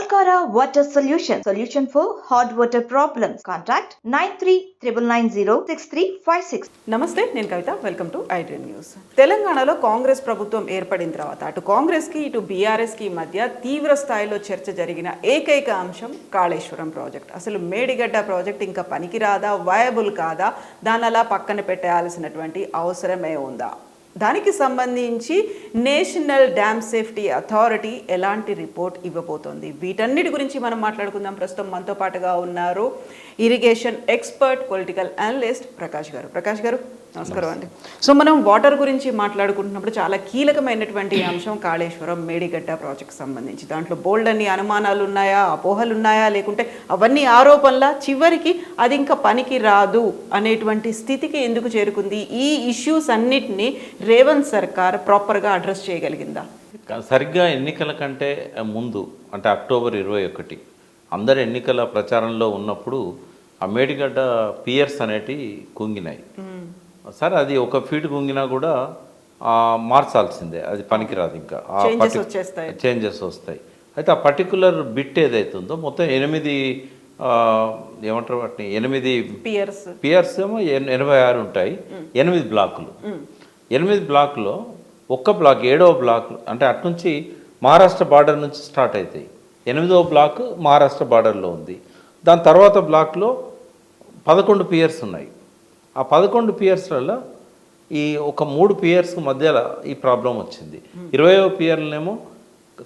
Alcara Water Solution for hot water problems. Contact 9399906356. నమస్తే, నేను Kavitha. Welcome to iDream news. తెలంగాణలో కాంగ్రెస్ ప్రభుత్వం ఏర్పడిన తర్వాత అటు కాంగ్రెస్కి ఇటు బీఆర్ఎస్కి మధ్య తీవ్ర స్థాయిలో చర్చ జరిగిన ఏకైక అంశం కాళేశ్వరం ప్రాజెక్ట్. అసలు మేడిగడ్డ ప్రాజెక్ట్ ఇంకా పనికిరాదా, వయబుల్ కాదా, దాని అలా పక్కన పెట్టాల్సినటువంటి అవసరమే ఉందా, దానికి సంబంధించి నేషనల్ డ్యామ్ సేఫ్టీ అథారిటీ ఎలాంటి రిపోర్ట్ ఇవ్వబోతోంది, వీటన్నిటి గురించి మనం మాట్లాడుకుందాం. ప్రస్తుతం మనతో పాటుగా ఉన్నారు irrigation expert, political analyst Prakash గారు. ప్రకాష్ గారు, నమస్కారం అండి. సో మనం వాటర్ గురించి మాట్లాడుకుంటున్నప్పుడు చాలా కీలకమైనటువంటి అంశం కాళేశ్వరం మేడిగడ్డ ప్రాజెక్ట్ సంబంధించి. దాంట్లో బోల్డ్ అన్ని అనుమానాలు ఉన్నాయా, అపోహలు ఉన్నాయా, లేకుంటే అవన్నీ ఆరోపణల చివరికి అది ఇంకా పనికి రాదు అనేటువంటి స్థితికి ఎందుకు చేరుకుంది? ఈ ఇష్యూస్ అన్నిటినీ రేవంత్ సర్కార్ ప్రాపర్గా అడ్రస్ చేయగలిగిందా? సరిగ్గా ఎన్నికల కంటే ముందు, అంటే అక్టోబర్ 21 అందరు ఎన్నికల ప్రచారంలో ఉన్నప్పుడు ఆ మేడిగడ్డ పియర్స్ అనేటివి కుంగినాయి. సరే, అది ఒక ఫీట్ కుంగినా కూడా మార్చాల్సిందే, అది పనికిరాదు, ఇంకా చేంజెస్ వస్తాయి. అయితే ఆ పర్టికులర్ బిట్ ఏదైతుందో మొత్తం 8 ఏమంటారు వాటిని, 8 పియర్స్ ఏమో 86 ఉంటాయి, 8 బ్లాకులు. 8 బ్లాకులో ఒక్క బ్లాక్ 7వ బ్లాక్, అంటే అట్నుంచి మహారాష్ట్ర బార్డర్ నుంచి స్టార్ట్ అవుతాయి. 8వ బ్లాక్ మహారాష్ట్ర బార్డర్లో ఉంది. దాని తర్వాత బ్లాక్లో 11 పియర్స్ ఉన్నాయి. ఆ 11 పియర్స్లలో ఈ ఒక 3 పియర్స్ మధ్యలో ఈ ప్రాబ్లం వచ్చింది. 20వ పియర్లనేమో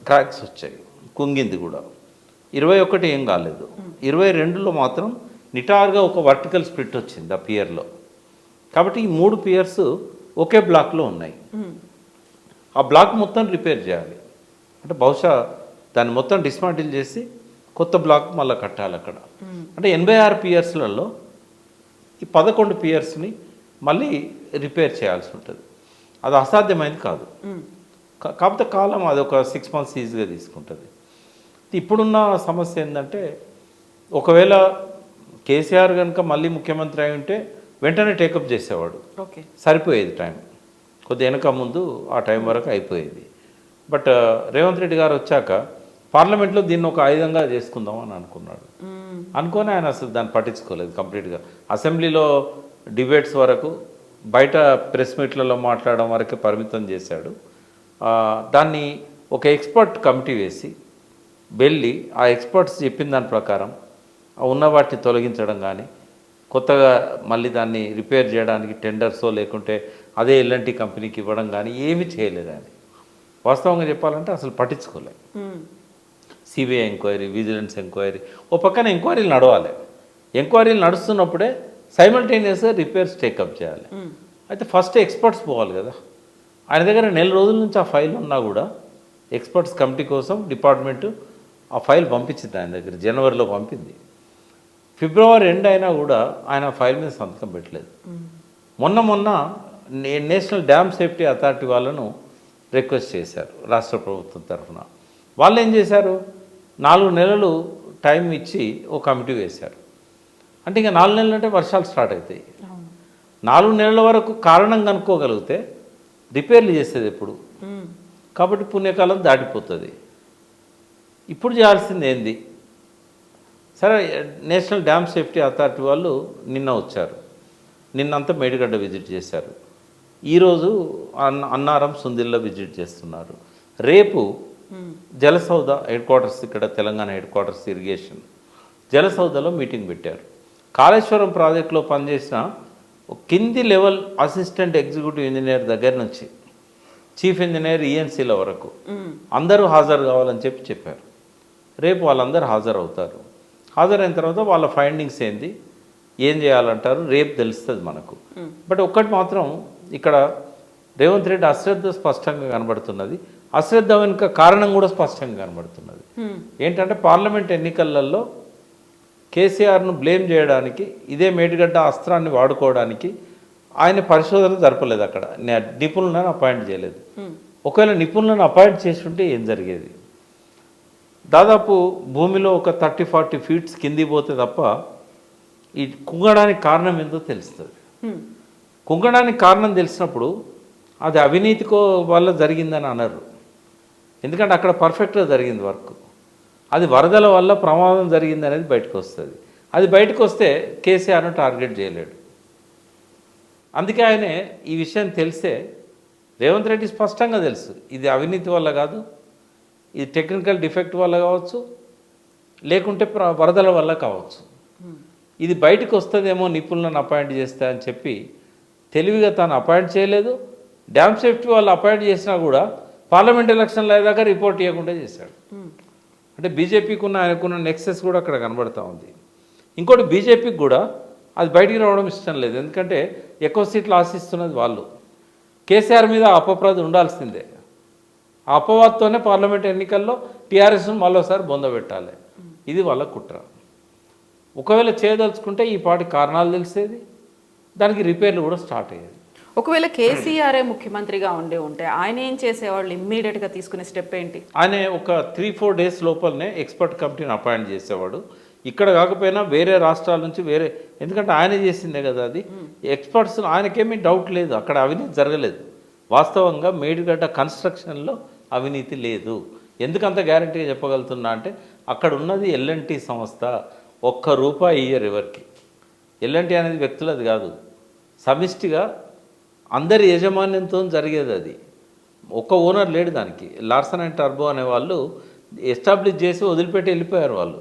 క్రాక్స్ వచ్చాయి, కుంగింది కూడా. 21 ఏం కాలేదు. 22లో మాత్రం నిటారుగా ఒక వర్టికల్ స్ప్లిట్ వచ్చింది ఆ పియర్లో. కాబట్టి ఈ 3 పియర్స్ ఒకే బ్లాక్లో ఉన్నాయి. ఆ బ్లాక్ మొత్తం రిపేర్ చేయాలి, అంటే బహుశా దాన్ని మొత్తం డిస్మాంటిల్ చేసి కొత్త బ్లాక్ మళ్ళీ కట్టాలి అక్కడ. అంటే 86 పియర్స్లలో ఈ 11 పియర్స్ని మళ్ళీ రిపేర్ చేయాల్సి ఉంటుంది. అది అసాధ్యమైంది కాదు. కాకపోతే కాలం అది ఒక 6 months ఈజీగా తీసుకుంటుంది. ఇప్పుడున్న సమస్య ఏంటంటే, ఒకవేళ కేసీఆర్ కనుక మళ్ళీ ముఖ్యమంత్రి అయి ఉంటే వెంటనే టేకప్ చేసేవాడు, సరిపోయేది టైం. కొద్ది వెనక ముందు ఆ టైం వరకు అయిపోయేది. బట్ రేవంత్ రెడ్డి గారు వచ్చాక పార్లమెంట్లో దీన్ని ఒక ఆయుధంగా చేసుకుందాం అని అనుకున్నాడు. అనుకొని ఆయన అసలు దాన్ని పట్టించుకోలేదు కంప్లీట్గా. అసెంబ్లీలో డిబేట్స్ వరకు, బయట ప్రెస్ మీట్లలో మాట్లాడడం వరకే పరిమితం చేశాడు. దాన్ని ఒక ఎక్స్పర్ట్ కమిటీ వేసి వెళ్ళి ఆ ఎక్స్పర్ట్స్ చెప్పిన దాని ప్రకారం ఉన్న వాటిని తొలగించడం కానీ, కొత్తగా మళ్ళీ దాన్ని రిపేర్ చేయడానికి టెండర్సో లేకుంటే అదే ఎల్ఎన్టీ కంపెనీకి ఇవ్వడం కానీ ఏమీ చేయలేదు ఆయన. వాస్తవంగా చెప్పాలంటే అసలు పట్టించుకోలేదు. సిబిఐ ఎంక్వైరీ, విజిలెన్స్ ఎంక్వైరీ, ఓ పక్కన ఎంక్వైరీలు నడవాలి. ఎంక్వైరీలు నడుస్తున్నప్పుడే సైమల్టేనియస్గా రిపేర్స్ టేకప్ చేయాలి. అయితే ఫస్ట్ ఎక్స్పర్ట్స్ పోవాలి కదా. ఆయన దగ్గర 4 రోజుల నుంచి ఆ ఫైల్ ఉన్నా కూడా ఎక్స్పర్ట్స్ కమిటీ కోసం డిపార్ట్మెంటు ఆ ఫైల్ పంపించింది ఆయన దగ్గర. జనవరిలో పంపింది. ఫిబ్రవరి ఎండ్ అయినా కూడా ఆయన ఫైల్ మీద సంతకం పెట్టలేదు. మొన్న నేషనల్ డ్యామ్ సేఫ్టీ అథారిటీ వాళ్ళను రిక్వెస్ట్ చేశారు రాష్ట్ర ప్రభుత్వం తరఫున. వాళ్ళు ఏం చేశారు, 4 నెలలు టైం ఇచ్చి ఒక కమిటీ వేశారు. అంటే ఇంకా 4 నెలలు అంటే వర్షాలు స్టార్ట్ అవుతాయి. 4 నెలల వరకు కారణం కనుక్కోగలిగితే రిపేర్లు చేసేది ఎప్పుడు, కాబట్టి పుణ్యకాలం దాటిపోతుంది. ఇప్పుడు చేయాల్సింది ఏంది? సరే, నేషనల్ డ్యామ్ సేఫ్టీ అథారిటీ వాళ్ళు నిన్న వచ్చారు. నిన్నంతా మేడిగడ్డ విజిట్ చేశారు. ఈరోజు అన్నారం, సుందిల్లో విజిట్ చేస్తున్నారు. రేపు జలసౌధ హెడ్ క్వార్టర్స్, ఇక్కడ తెలంగాణ హెడ్ క్వార్టర్స్ ఇరిగేషన్ జలసౌధలో మీటింగ్ పెట్టారు. కాళేశ్వరం ప్రాజెక్టులో పనిచేసిన కింది లెవెల్ అసిస్టెంట్ ఎగ్జిక్యూటివ్ ఇంజనీర్ దగ్గర నుంచి చీఫ్ ఇంజనీర్, ఈఎన్సీల వరకు అందరూ హాజరు కావాలని చెప్పారు. రేపు వాళ్ళందరూ హాజరవుతారు. హాజరైన తర్వాత వాళ్ళ ఫైండింగ్స్ ఏంది, ఏం చేయాలంటారు, రేపు తెలుస్తుంది మనకు. బట్ ఒక్కటి మాత్రం ఇక్కడ రేవంత్ రెడ్డి అశ్రద్ధ స్పష్టంగా కనబడుతున్నది. అశ్రద్ధ వెనుక కారణం కూడా స్పష్టంగా కనబడుతున్నది. ఏంటంటే, పార్లమెంట్ ఎన్నికలలో కేసీఆర్ను బ్లేమ్ చేయడానికి, ఇదే మేడిగడ్డ అస్త్రాన్ని వాడుకోవడానికి ఆయన పరిశోధన జరపలేదు. అక్కడ నిపుణులను అపాయింట్ చేయలేదు. ఒకవేళ నిపుణులను అపాయింట్ చేసి ఉంటే ఏం జరిగేది? దాదాపు భూమిలో ఒక 30-40 ఫీట్స్ కింది పోతే తప్ప ఈ కుంగడానికి కారణం ఏందో తెలుస్తుంది. కుంగడానికి కారణం తెలిసినప్పుడు అది అవినీతికో వల్ల జరిగిందని అనరు. ఎందుకంటే అక్కడ పర్ఫెక్ట్గా జరిగింది వర్క్. అది వరదల వల్ల ప్రమాదం జరిగింది అనేది బయటకు వస్తుంది. అది బయటకు వస్తే కేసీఆర్ను టార్గెట్ చేయలేడు. అందుకే ఆయనే ఈ విషయం తెలిసే రేవంత్ రెడ్డి స్పష్టంగా తెలుసు ఇది అవినీతి వల్ల కాదు, ఇది టెక్నికల్ డిఫెక్ట్ వల్ల కావచ్చు, లేకుంటే వరదల వల్ల కావచ్చు, ఇది బయటకు వస్తుందేమో నిపుణులను అపాయింట్ చేస్తా అని చెప్పి తెలివిగా తాను అపాయింట్ చేయలేదు. డ్యామ్ సేఫ్టీ వాళ్ళు అపాయింట్ చేసినా కూడా పార్లమెంట్ ఎలక్షన్లు అయ్యేదాకా రిపోర్ట్ ఇవ్వకుండా చేశాడు. అంటే బీజేపీకి ఆయనకున్న నెక్సెస్ కూడా అక్కడ కనబడుతూ ఉంది. ఇంకోటి బీజేపీకి కూడా అది బయటికి రావడం ఇష్టం లేదు. ఎందుకంటే ఎక్కువ సీట్లు ఆశిస్తున్నది వాళ్ళు. కేసీఆర్ మీద అపప్రద ఉండాల్సిందే. ఆ అపవాదంతోనే పార్లమెంట్ ఎన్నికల్లో టీఆర్ఎస్ను మరోసారి బొందబెట్టాలి. ఇది వాళ్ళ కుట్ర. ఒకవేళ చేయదలుచుకుంటే ఈ పాటి కారణాలు తెలిసేది, దానికి రిపేర్లు కూడా స్టార్ట్ అయ్యేది. ఒకవేళ కేసీఆరే ముఖ్యమంత్రిగా ఉంటే ఆయన ఏం చేసేవాళ్ళు? ఇమ్మీడియట్గా తీసుకునే స్టెప్ ఏంటి? ఆయన ఒక 3-4 డేస్ లోపలనే ఎక్స్పర్ట్ కమిటీని అపాయింట్ చేసేవాడు. ఇక్కడ కాకపోయినా వేరే రాష్ట్రాల నుంచి ఎందుకంటే ఆయన చేసిందే కదా అది. ఎక్స్పర్ట్స్ ఆయనకేమీ డౌట్ లేదు, అక్కడ అవినీతి జరగలేదు. వాస్తవంగా మేడిగడ్డ కన్స్ట్రక్షన్లో అవినీతి లేదు. ఎందుకంత గ్యారంటీగా చెప్పగలుగుతున్నా అంటే అక్కడ ఉన్నది ఎల్ఎన్టీ సంస్థ. ₹1 ఇయ్యరు ఎవరికి. ఎల్ఎన్టీ అనేది వ్యక్తులది కాదు, సమిష్టిగా అందరి యాజమాన్యంతో జరిగేది. అది ఒక్క ఓనర్ లేడు దానికి. లార్సన్ అండ్ టర్బో అనే వాళ్ళు ఎస్టాబ్లిష్ చేసి వదిలిపెట్టి వెళ్ళిపోయారు. వాళ్ళు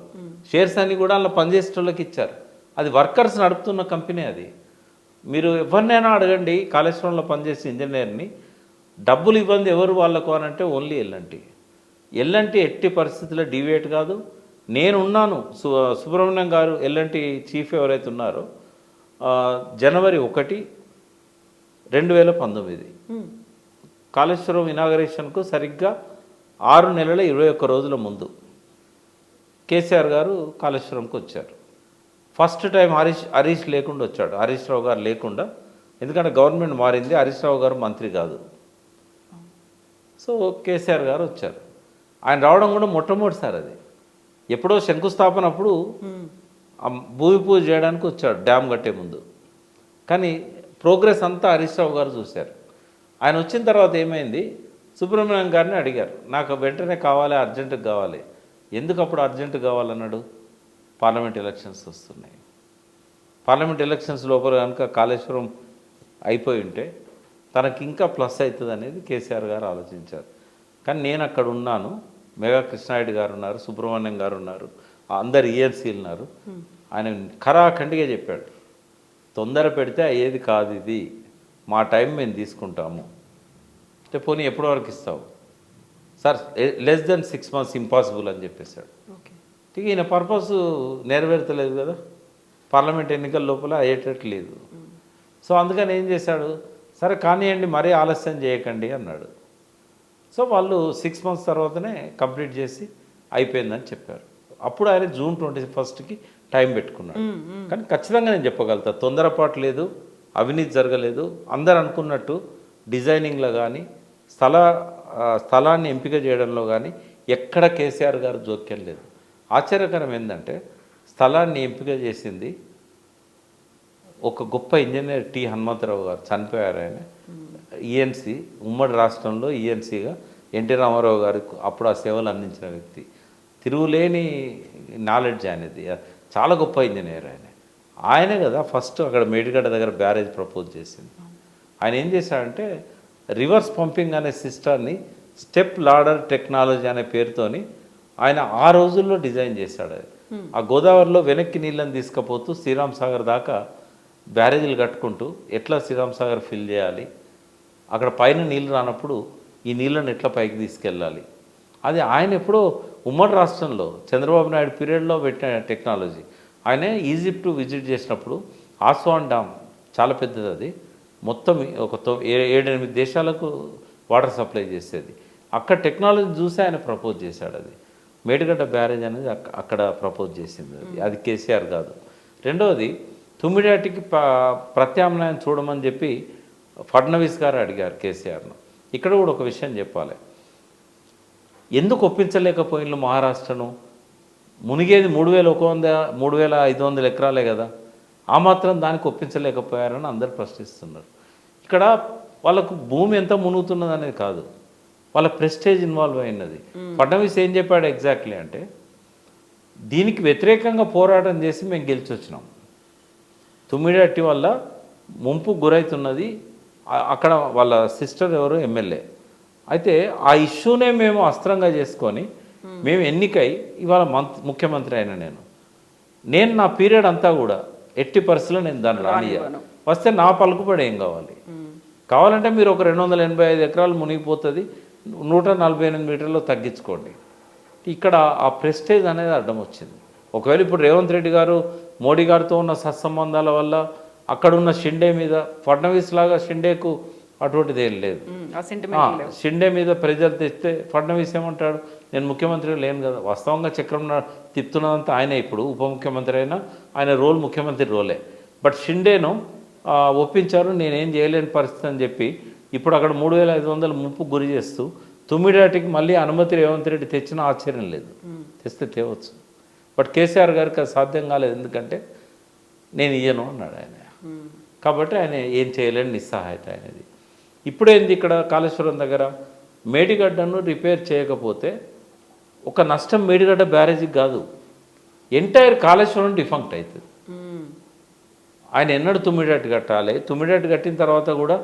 షేర్స్ అన్ని కూడా అలా పనిచేసే వాళ్ళకి ఇచ్చారు. అది వర్కర్స్ నడుపుతున్న కంపెనీ. అది మీరు ఎవరినైనా అడగండి, కాళేశ్వరంలో పనిచేసే ఇంజనీర్ని డబ్బులు ఇబ్బంది ఎవరు వాళ్ళకు అని అంటే ఓన్లీ ఎల్ఎన్టీ. ఎల్ఎన్టీ ఎట్టి పరిస్థితుల్లో డీవియేట్ కాదు. నేనున్నాను. సుబ్రహ్మణ్యం గారు ఎల్ఎన్టీ చీఫ్ ఎవరైతే ఉన్నారో జనవరి 1, 2019 కాళేశ్వరం ఇనాగరేషన్కు సరిగ్గా 6 నెలల 21 రోజుల ముందు కేసీఆర్ గారు కాళేశ్వరంకి వచ్చారు. ఫస్ట్ టైం హరీష్ లేకుండా వచ్చాడు. హరీష్ రావు గారు లేకుండా, ఎందుకంటే గవర్నమెంట్ మారింది, హరీష్ రావు గారు మంత్రి కాదు. సో కేసీఆర్ గారు వచ్చారు. ఆయన రావడం కూడా మొట్టమొదటిసారి. అది ఎప్పుడో శంకుస్థాపన అప్పుడు భూమి పూజ చేయడానికి వచ్చాడు డ్యామ్ కట్టే ముందు. కానీ ప్రోగ్రెస్ అంతా హరీష్ రావు గారు చూశారు. ఆయన వచ్చిన తర్వాత ఏమైంది, సుబ్రహ్మణ్యం గారిని అడిగారు, నాకు వెంటనే కావాలి, అర్జెంటుగా కావాలి. ఎందుకు అప్పుడు అర్జెంటు కావాలన్నాడు? పార్లమెంట్ ఎలక్షన్స్ వస్తున్నాయి. పార్లమెంట్ ఎలక్షన్స్ లోపల కనుక కాళేశ్వరం అయిపోయి ఉంటే తనకి ఇంకా ప్లస్ అవుతుంది అనేది కేసీఆర్ గారు ఆలోచించారు. కానీ నేను అక్కడ ఉన్నాను, మెగా కృష్ణారెడ్డి గారు ఉన్నారు, సుబ్రహ్మణ్యం గారు ఉన్నారు, అందరు ఈఎన్సీలు ఉన్నారు. ఆయన ఖరాఖండిగా చెప్పాడు, తొందర పెడితే అయ్యేది కాదు, ఇది మా టైం మేము తీసుకుంటాము. అంటే పోనీ ఎప్పటి వరకు ఇస్తావు sir? Less than 6 months impossible అని చెప్పేశాడు. ఈయన పర్పస్ నెరవేర్తలేదు కదా, పార్లమెంట్ ఎన్నికల లోపల అయ్యేటట్టు లేదు. సో అందుకని ఏం చేశాడు, సరే కానివ్వండి, మరీ ఆలస్యం చేయకండి అన్నాడు. సో వాళ్ళు 6 months తర్వాతనే కంప్లీట్ చేసి అయిపోయిందని చెప్పారు. అప్పుడు ఆయన June 21కి టైం పెట్టుకున్నాడు. కానీ ఖచ్చితంగా నేను చెప్పగలుగుతా, తొందరపాటు లేదు, అవినీతి జరగలేదు. అందరు అనుకున్నట్టు డిజైనింగ్లో కానీ స్థలాన్ని ఎంపిక చేయడంలో కానీ ఎక్కడ కేసీఆర్ గారు జోక్యం లేదు. ఆశ్చర్యకరం ఏంటంటే స్థలాన్ని ఎంపిక చేసింది ఒక గొప్ప ఇంజనీర్ టి హనుమంతరావు గారు. చనిపోయారు ఆయన. ఈఎన్సీ ఉమ్మడి రాష్ట్రంలో ఈఎన్సీగా ఎన్టీ రామారావు గారికి అప్పుడు ఆ సేవలు అందించిన వ్యక్తి. తిరుగులేని నాలెడ్జ్ ఆయనది. చాలా గొప్ప ఇంజనీర్ ఆయన. ఆయనే కదా ఫస్ట్ అక్కడ మేడిగడ్డ దగ్గర బ్యారేజ్ ప్రపోజ్ చేసింది. ఆయన ఏం చేశాడంటే రివర్స్ పంపింగ్ అనే సిస్టమ్ని స్టెప్ లాడర్ టెక్నాలజీ అనే పేరుతోని ఆయన ఆ రోజుల్లో డిజైన్ చేశాడు. ఆ గోదావరిలో వెనక్కి నీళ్ళని తీసుకుపోతూ శ్రీరామ్ సాగర్ దాకా బ్యారేజీలు కట్టుకుంటూ ఎట్లా శ్రీరామ్ సాగర్ ఫిల్ చేయాలి, అక్కడ పైన నీళ్ళు రానప్పుడు ఈ నీళ్ళని ఎట్లా పైకి తీసుకెళ్ళాలి, అది ఆయన ఎప్పుడో ఉమ్మడి రాష్ట్రంలో చంద్రబాబు నాయుడు పీరియడ్లో పెట్టిన టెక్నాలజీ. ఆయన ఈజిప్ట్ విజిట్ చేసినప్పుడు ఆస్వాన్ డ్యామ్ చాలా పెద్దది, అది మొత్తం ఒక 7-8 దేశాలకు వాటర్ సప్లై చేసేది. అక్కడ టెక్నాలజీ చూసి ఆయన ప్రపోజ్ చేశాడు. అది మేడిగడ్డ బ్యారేజ్ అనేది అక్కడ ప్రపోజ్ చేసింది. అది కేసీఆర్ కాదు. రెండవది తుమ్మిడియాటికి ప్రత్యామ్నాయం చూడమని చెప్పి ఫడ్నవీస్ గారు అడిగారు కేసీఆర్ను. ఇక్కడ కూడా ఒక విషయం చెప్పాలి, ఎందుకు ఒప్పించలేకపోయిన మహారాష్ట్రను? మునిగేది 3,500 ఎకరాలే కదా, ఆ మాత్రం దానికి ఒప్పించలేకపోయారని అందరు ప్రశ్నిస్తున్నారు. ఇక్కడ వాళ్ళకు భూమి ఎంత మునుగుతున్నది అనేది కాదు, వాళ్ళ ప్రెస్టేజ్ ఇన్వాల్వ్ అయినది. ఫడ్నవీస్ ఏం చెప్పాడు ఎగ్జాక్ట్లీ అంటే, దీనికి వ్యతిరేకంగా పోరాటం చేసి మేము గెలిచి వచ్చినాం. తుమ్మిడట్టి వల్ల ముంపు గురవుతున్నది. అక్కడ వాళ్ళ సిస్టర్ ఎవరు ఎమ్మెల్యే అయితే ఆ ఇష్యూనే మేము అస్త్రంగా చేసుకొని మేము ఎన్నికై ఇవాళ ముఖ్యమంత్రి అయిన నేను నా పీరియడ్ అంతా కూడా ఎట్టి పరిస్థితుల్లో నేను దాన్ని రానియ్యాను. వస్తే నా పలుకుబడి ఏం కావాలంటే మీరు ఒక 285 ఎకరాలు మునిగిపోతుంది, 148 మీటర్లు తగ్గించుకోండి. ఇక్కడ ఆ ప్రెస్టేజ్ అనేది అడ్డం వచ్చింది. ఒకవేళ ఇప్పుడు రేవంత్ రెడ్డి గారు మోడీ గారితో ఉన్న సత్సంబంధాల వల్ల అక్కడున్న షిండే మీద ఫడ్నవీస్ లాగా షిండేకు అటువంటిది ఏం లేదు. షిండే మీద ప్రెజర్ తెస్తే ఫడ్నవీస్ ఏమంటాడు, నేను ముఖ్యమంత్రి లేను కదా. వాస్తవంగా చక్రం తిప్పుతున్నదంతా ఆయన, ఇప్పుడు ఉప ముఖ్యమంత్రి అయినా ఆయన రోల్ ముఖ్యమంత్రి రోలే. బట్ షిండేను ఒప్పించారు, నేనేం చేయలేని పరిస్థితి అని చెప్పి ఇప్పుడు అక్కడ 3500 ముంపు గురి చేస్తూ తుమ్మిడాటికి మళ్ళీ అనుమతి రేవంత్ రెడ్డి తెచ్చినా ఆశ్చర్యం లేదు, తెస్తే తేవచ్చు. బట్ కేసీఆర్ గారికి అది సాధ్యం కాలేదు, ఎందుకంటే నేను ఇయ్యను అన్నాడు ఆయన. కాబట్టి ఆయన ఏం చేయలేని నిస్సహాయత ఆయనది. ఇప్పుడేంది ఇక్కడ కాళేశ్వరం దగ్గర మేడిగడ్డను రిపేర్ చేయకపోతే ఒక నష్టం మేడిగడ్డ బ్యారేజీకి కాదు, ఎంటైర్ కాళేశ్వరం డిఫంక్ట్ అవుతుంది. ఆయన ఎన్నడూ తుమ్మిడట్టు కట్టాలి. తుమ్మిడట్టు కట్టిన తర్వాత కూడా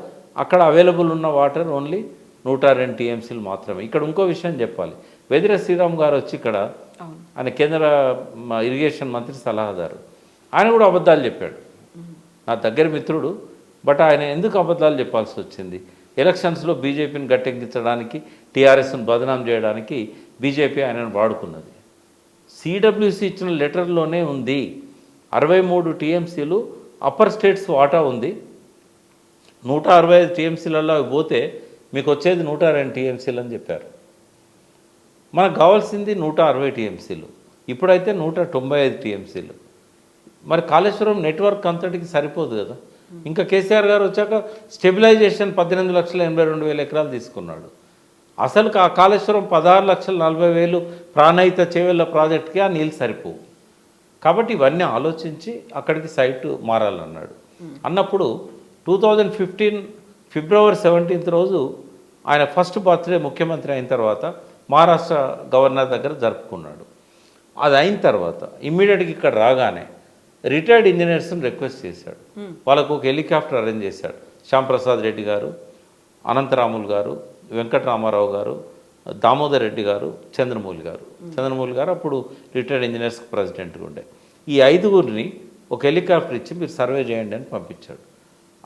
అక్కడ అవైలబుల్ ఉన్న వాటర్ ఓన్లీ 102 టీఎంసీలు మాత్రమే. ఇక్కడ ఇంకో విషయం చెప్పాలి, వెదిర శ్రీరామ్ గారు వచ్చి ఇక్కడ ఆయన కేంద్ర ఇరిగేషన్ మంత్రి సలహాదారు, ఆయన కూడా అబద్ధాలు చెప్పాడు. నా దగ్గర మిత్రుడు, బట్ ఆయన ఎందుకు అబద్ధాలు చెప్పాల్సి వచ్చింది? ఎలక్షన్స్లో బీజేపీని గట్టెక్కించడానికి, టీఆర్ఎస్ను బదనాం చేయడానికి బీజేపీ ఆయనను వాడుకున్నది. సిడబ్ల్యూసి ఇచ్చిన లెటర్లోనే ఉంది 63 టీఎంసీలు అప్పర్ స్టేట్స్ వాటా ఉంది. 165 టీఎంసీలలో అవి పోతే మీకు వచ్చేది 102 టీఎంసీలు అని చెప్పారు. మనకు కావాల్సింది 160 టీఎంసీలు, ఇప్పుడైతే 195 టీఎంసీలు. మరి కాళేశ్వరం నెట్వర్క్ అంతటికి సరిపోదు కదా. ఇంకా కేసీఆర్ గారు వచ్చాక స్టెబిలైజేషన్ 18,82,000 ఎకరాలు తీసుకున్నాడు. అసలు ఆ కాళేశ్వరం 16,40,000 ప్రాణహిత చేవెళ్ళ ప్రాజెక్టుకి ఆ నీళ్ళు సరిపోవు. కాబట్టి ఇవన్నీ ఆలోచించి అక్కడికి సైటు మారాలన్నాడు. అన్నప్పుడు 2015 ఫిబ్రవరి 17 రోజు ఆయన ఫస్ట్ బర్త్డే ముఖ్యమంత్రి అయిన తర్వాత మహారాష్ట్ర గవర్నర్ దగ్గర జరుపుకున్నాడు. అది అయిన తర్వాత ఇమ్మీడియట్గా ఇక్కడ రాగానే రిటైర్డ్ ఇంజనీర్స్ని రిక్వెస్ట్ చేశాడు, వాళ్ళకు ఒక హెలికాప్టర్ అరేంజ్ చేశాడు. శ్యాంప్రసాద్ రెడ్డి గారు, అనంతరాములు గారు, వెంకటరామారావు గారు, దామోదర్ రెడ్డి గారు, చంద్రమౌళి గారు అప్పుడు రిటైర్డ్ ఇంజనీర్స్ ప్రెసిడెంట్గా ఉండే. ఈ 5గురిని ఒక హెలికాప్టర్ ఇచ్చి మీరు సర్వే చేయండి అని పంపించాడు.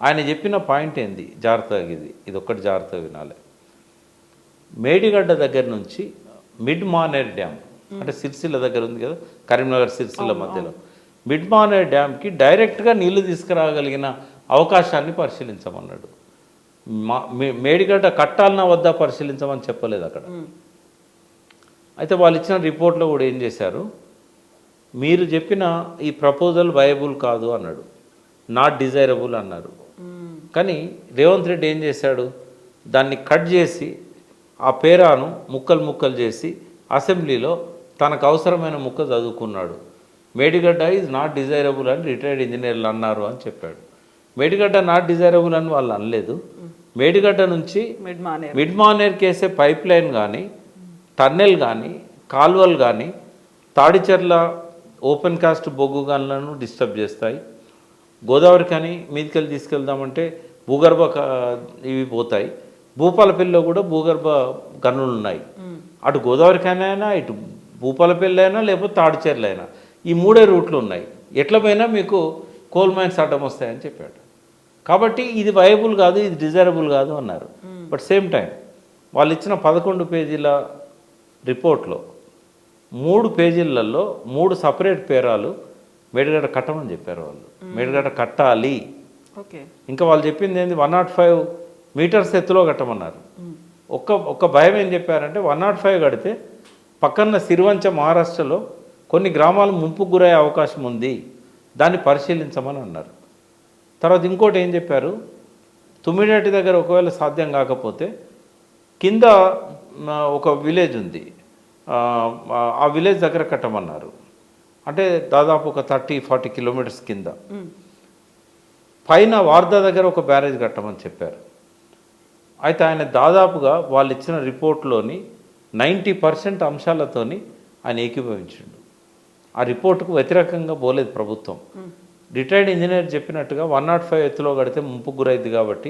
ఆయన చెప్పిన పాయింట్ ఏంది, జాగ్రత్తగా ఇది ఒక్కటి జాగ్రత్తగా వినాలి. మేడిగడ్డ దగ్గర నుంచి మిడ్ మానేర్ డ్యామ్, అంటే సిరిసిల్ల దగ్గర ఉంది కదా, కరీంనగర్ సిరిసిల్ల మధ్యలో మిడ్ మానేర్ డ్యామ్కి డైరెక్ట్గా నీళ్లు తీసుకురాగలిగిన అవకాశాన్ని పరిశీలించమన్నాడు. మేడిగడ్డ కట్టాలన్నా వద్దా పరిశీలించమని చెప్పలేదు అక్కడ. అయితే వాళ్ళు ఇచ్చిన రిపోర్ట్లో కూడా ఏం చేశారు, మీరు చెప్పిన ఈ ప్రపోజల్ వయబుల్ కాదు అన్నాడు, నాట్ డిజైరబుల్ అన్నారు. కానీ రేవంత్ రెడ్డి ఏం చేశాడు, దాన్ని కట్ చేసి ఆ పేరాను ముక్కలు చేసి అసెంబ్లీలో తనకు అవసరమైన ముక్క చదువుకున్నాడు. మేడిగడ్డ ఈజ్ నాట్ డిజైరబుల్ అని రిటైర్డ్ ఇంజనీర్లు అన్నారు అని చెప్పాడు. మేడిగడ్డ నాట్ డిజైరబుల్ అని వాళ్ళు అనలేదు. మేడిగడ్డ నుంచి మిడ్ మానేర్కి వేసే పైప్ లైన్ కానీ, టన్నెల్ కానీ, కాలువలు కానీ తాడిచెర్ల ఓపెన్ కాస్ట్ బొగ్గు గనులను డిస్టర్బ్ చేస్తాయి. గోదావరి కానీ మీదికెళ్ళి తీసుకెళ్దామంటే భూగర్భ ఇవి పోతాయి. భూపాలపల్లిలో కూడా భూగర్భ గనులు ఉన్నాయి. అటు గోదావరి కానీ అయినా, ఇటు భూపాలపల్లి అయినా, లేకపోతే తాడిచెర్ల అయినా, ఈ 3 రూట్లు ఉన్నాయి. ఎట్ల పోయినా మీకు కోల్ మైన్స్ అడ్డం వస్తాయని చెప్పాడు. కాబట్టి ఇది వయబుల్ కాదు, ఇది డిజైరబుల్ కాదు అన్నారు. బట్ సేమ్ టైం వాళ్ళు ఇచ్చిన 11 పేజీల రిపోర్ట్లో 3 పేజీలలో 3 సపరేట్ పేరాలు మేడిగడ్డ కట్టమని చెప్పారు వాళ్ళు. మేడిగడ్డ కట్టాలి. ఇంకా వాళ్ళు చెప్పింది ఏంది, 105 మీటర్స్ ఎత్తులో కట్టమన్నారు. ఒక్క భయం ఏం చెప్పారంటే 105 కడితే పక్కన సిరివంచ మహారాష్ట్రలో కొన్ని గ్రామాలు ముంపుకు గురయ్యే అవకాశం ఉంది, దాన్ని పరిశీలించమని అన్నారు. తర్వాత ఇంకోటి ఏం చెప్పారు, తుమ్మిడేటి దగ్గర ఒకవేళ సాధ్యం కాకపోతే కింద ఒక విలేజ్ ఉంది, ఆ విలేజ్ దగ్గర కట్టమన్నారు. అంటే దాదాపు ఒక 30-40 కిలోమీటర్స్ కింద. పైన వార్దా దగ్గర ఒక బ్యారేజ్ కట్టమని చెప్పారు. అయితే ఆయన దాదాపుగా వాళ్ళు ఇచ్చిన రిపోర్ట్లోని 90% అంశాలతోని ఆయన ఏకీభవించిండు. ఆ రిపోర్టుకు వ్యతిరేకంగా పోలేదు ప్రభుత్వం. రిటైర్డ్ ఇంజనీర్ చెప్పినట్టుగా 105 ఎత్తులో కడితే ముంపుకు గురైంది కాబట్టి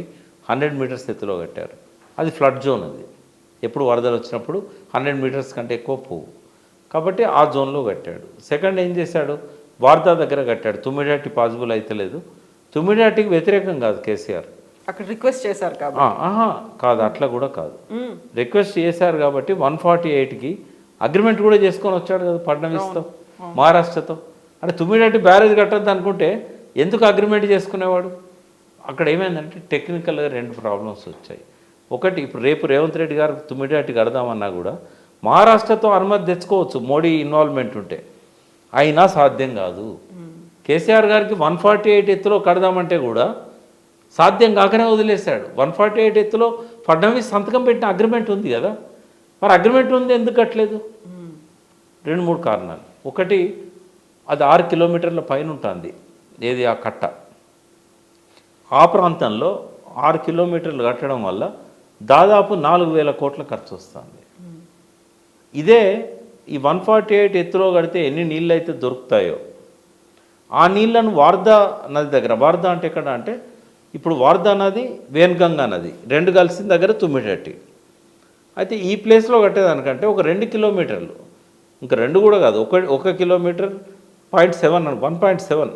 100 మీటర్స్ ఎత్తులో కట్టారు. అది ఫ్లడ్ జోన్. అది ఎప్పుడు వరదలు వచ్చినప్పుడు 100 మీటర్స్ కంటే ఎక్కువ పోవు కాబట్టి ఆ జోన్లో కట్టాడు. సెకండ్ ఏం చేశాడు, వార్దా దగ్గర కట్టాడు. తుమ్మిడాటి పాసిబుల్ అయితే లేదు. తుమ్మిడాటికి వ్యతిరేకం కాదు కేసీఆర్, అక్కడ రిక్వెస్ట్ చేశారు కాబట్టి. కాదు, అట్లా కూడా కాదు. రిక్వెస్ట్ చేశారు కాబట్టి 148కి అగ్రిమెంట్ కూడా చేసుకొని వచ్చాడు కదా ఫడ్నవీస్తో, మహారాష్ట్రతో. అంటే తుమ్మిడాటి బ్యారేజ్ కట్టద్దు అనుకుంటే ఎందుకు అగ్రిమెంట్ చేసుకునేవాడు? అక్కడ ఏమైందంటే టెక్నికల్గా 2 ప్రాబ్లమ్స్ వచ్చాయి. ఒకటి, ఇప్పుడు రేపు రేవంత్ రెడ్డి గారు తుమ్మిడాటి కడదామన్నా కూడా మహారాష్ట్రతో అనుమతి తెచ్చుకోవచ్చు మోడీ ఇన్వాల్వ్మెంట్ ఉంటే, అయినా సాధ్యం కాదు. కేసీఆర్ గారికి 148 ఎత్తులో కడదామంటే కూడా సాధ్యం కాకనే వదిలేశాడు. 148 ఎత్తులో ఫడ్నవీస్ సంతకం పెట్టిన అగ్రిమెంట్ ఉంది కదా, మరి అగ్రిమెంట్ ఉంది ఎందుకు కట్టలేదు? 2-3 కారణాలు. ఒకటి, అది 6 కిలోమీటర్ల పైన ఉంటుంది ఏది ఆ కట్ట. ఆ ప్రాంతంలో 6 కిలోమీటర్లు కట్టడం వల్ల దాదాపు 4,000 కోట్ల ఖర్చు వస్తుంది. ఇదే ఈ 148 ఎత్తులో కడితే ఎన్ని నీళ్ళు అయితే దొరుకుతాయో ఆ నీళ్లను వార్దా నది దగ్గర, వార్దా అంటే ఎక్కడ అంటే ఇప్పుడు వార్దా నది వేన్గంగా నది 2 కలిసిన దగ్గర తుమ్మిడట్టి. అయితే ఈ ప్లేస్లో కట్టేదానికంటే ఒక 2 కిలోమీటర్లు, ఇంకా 2 కూడా కాదు, 1 కిలోమీటర్ 1.7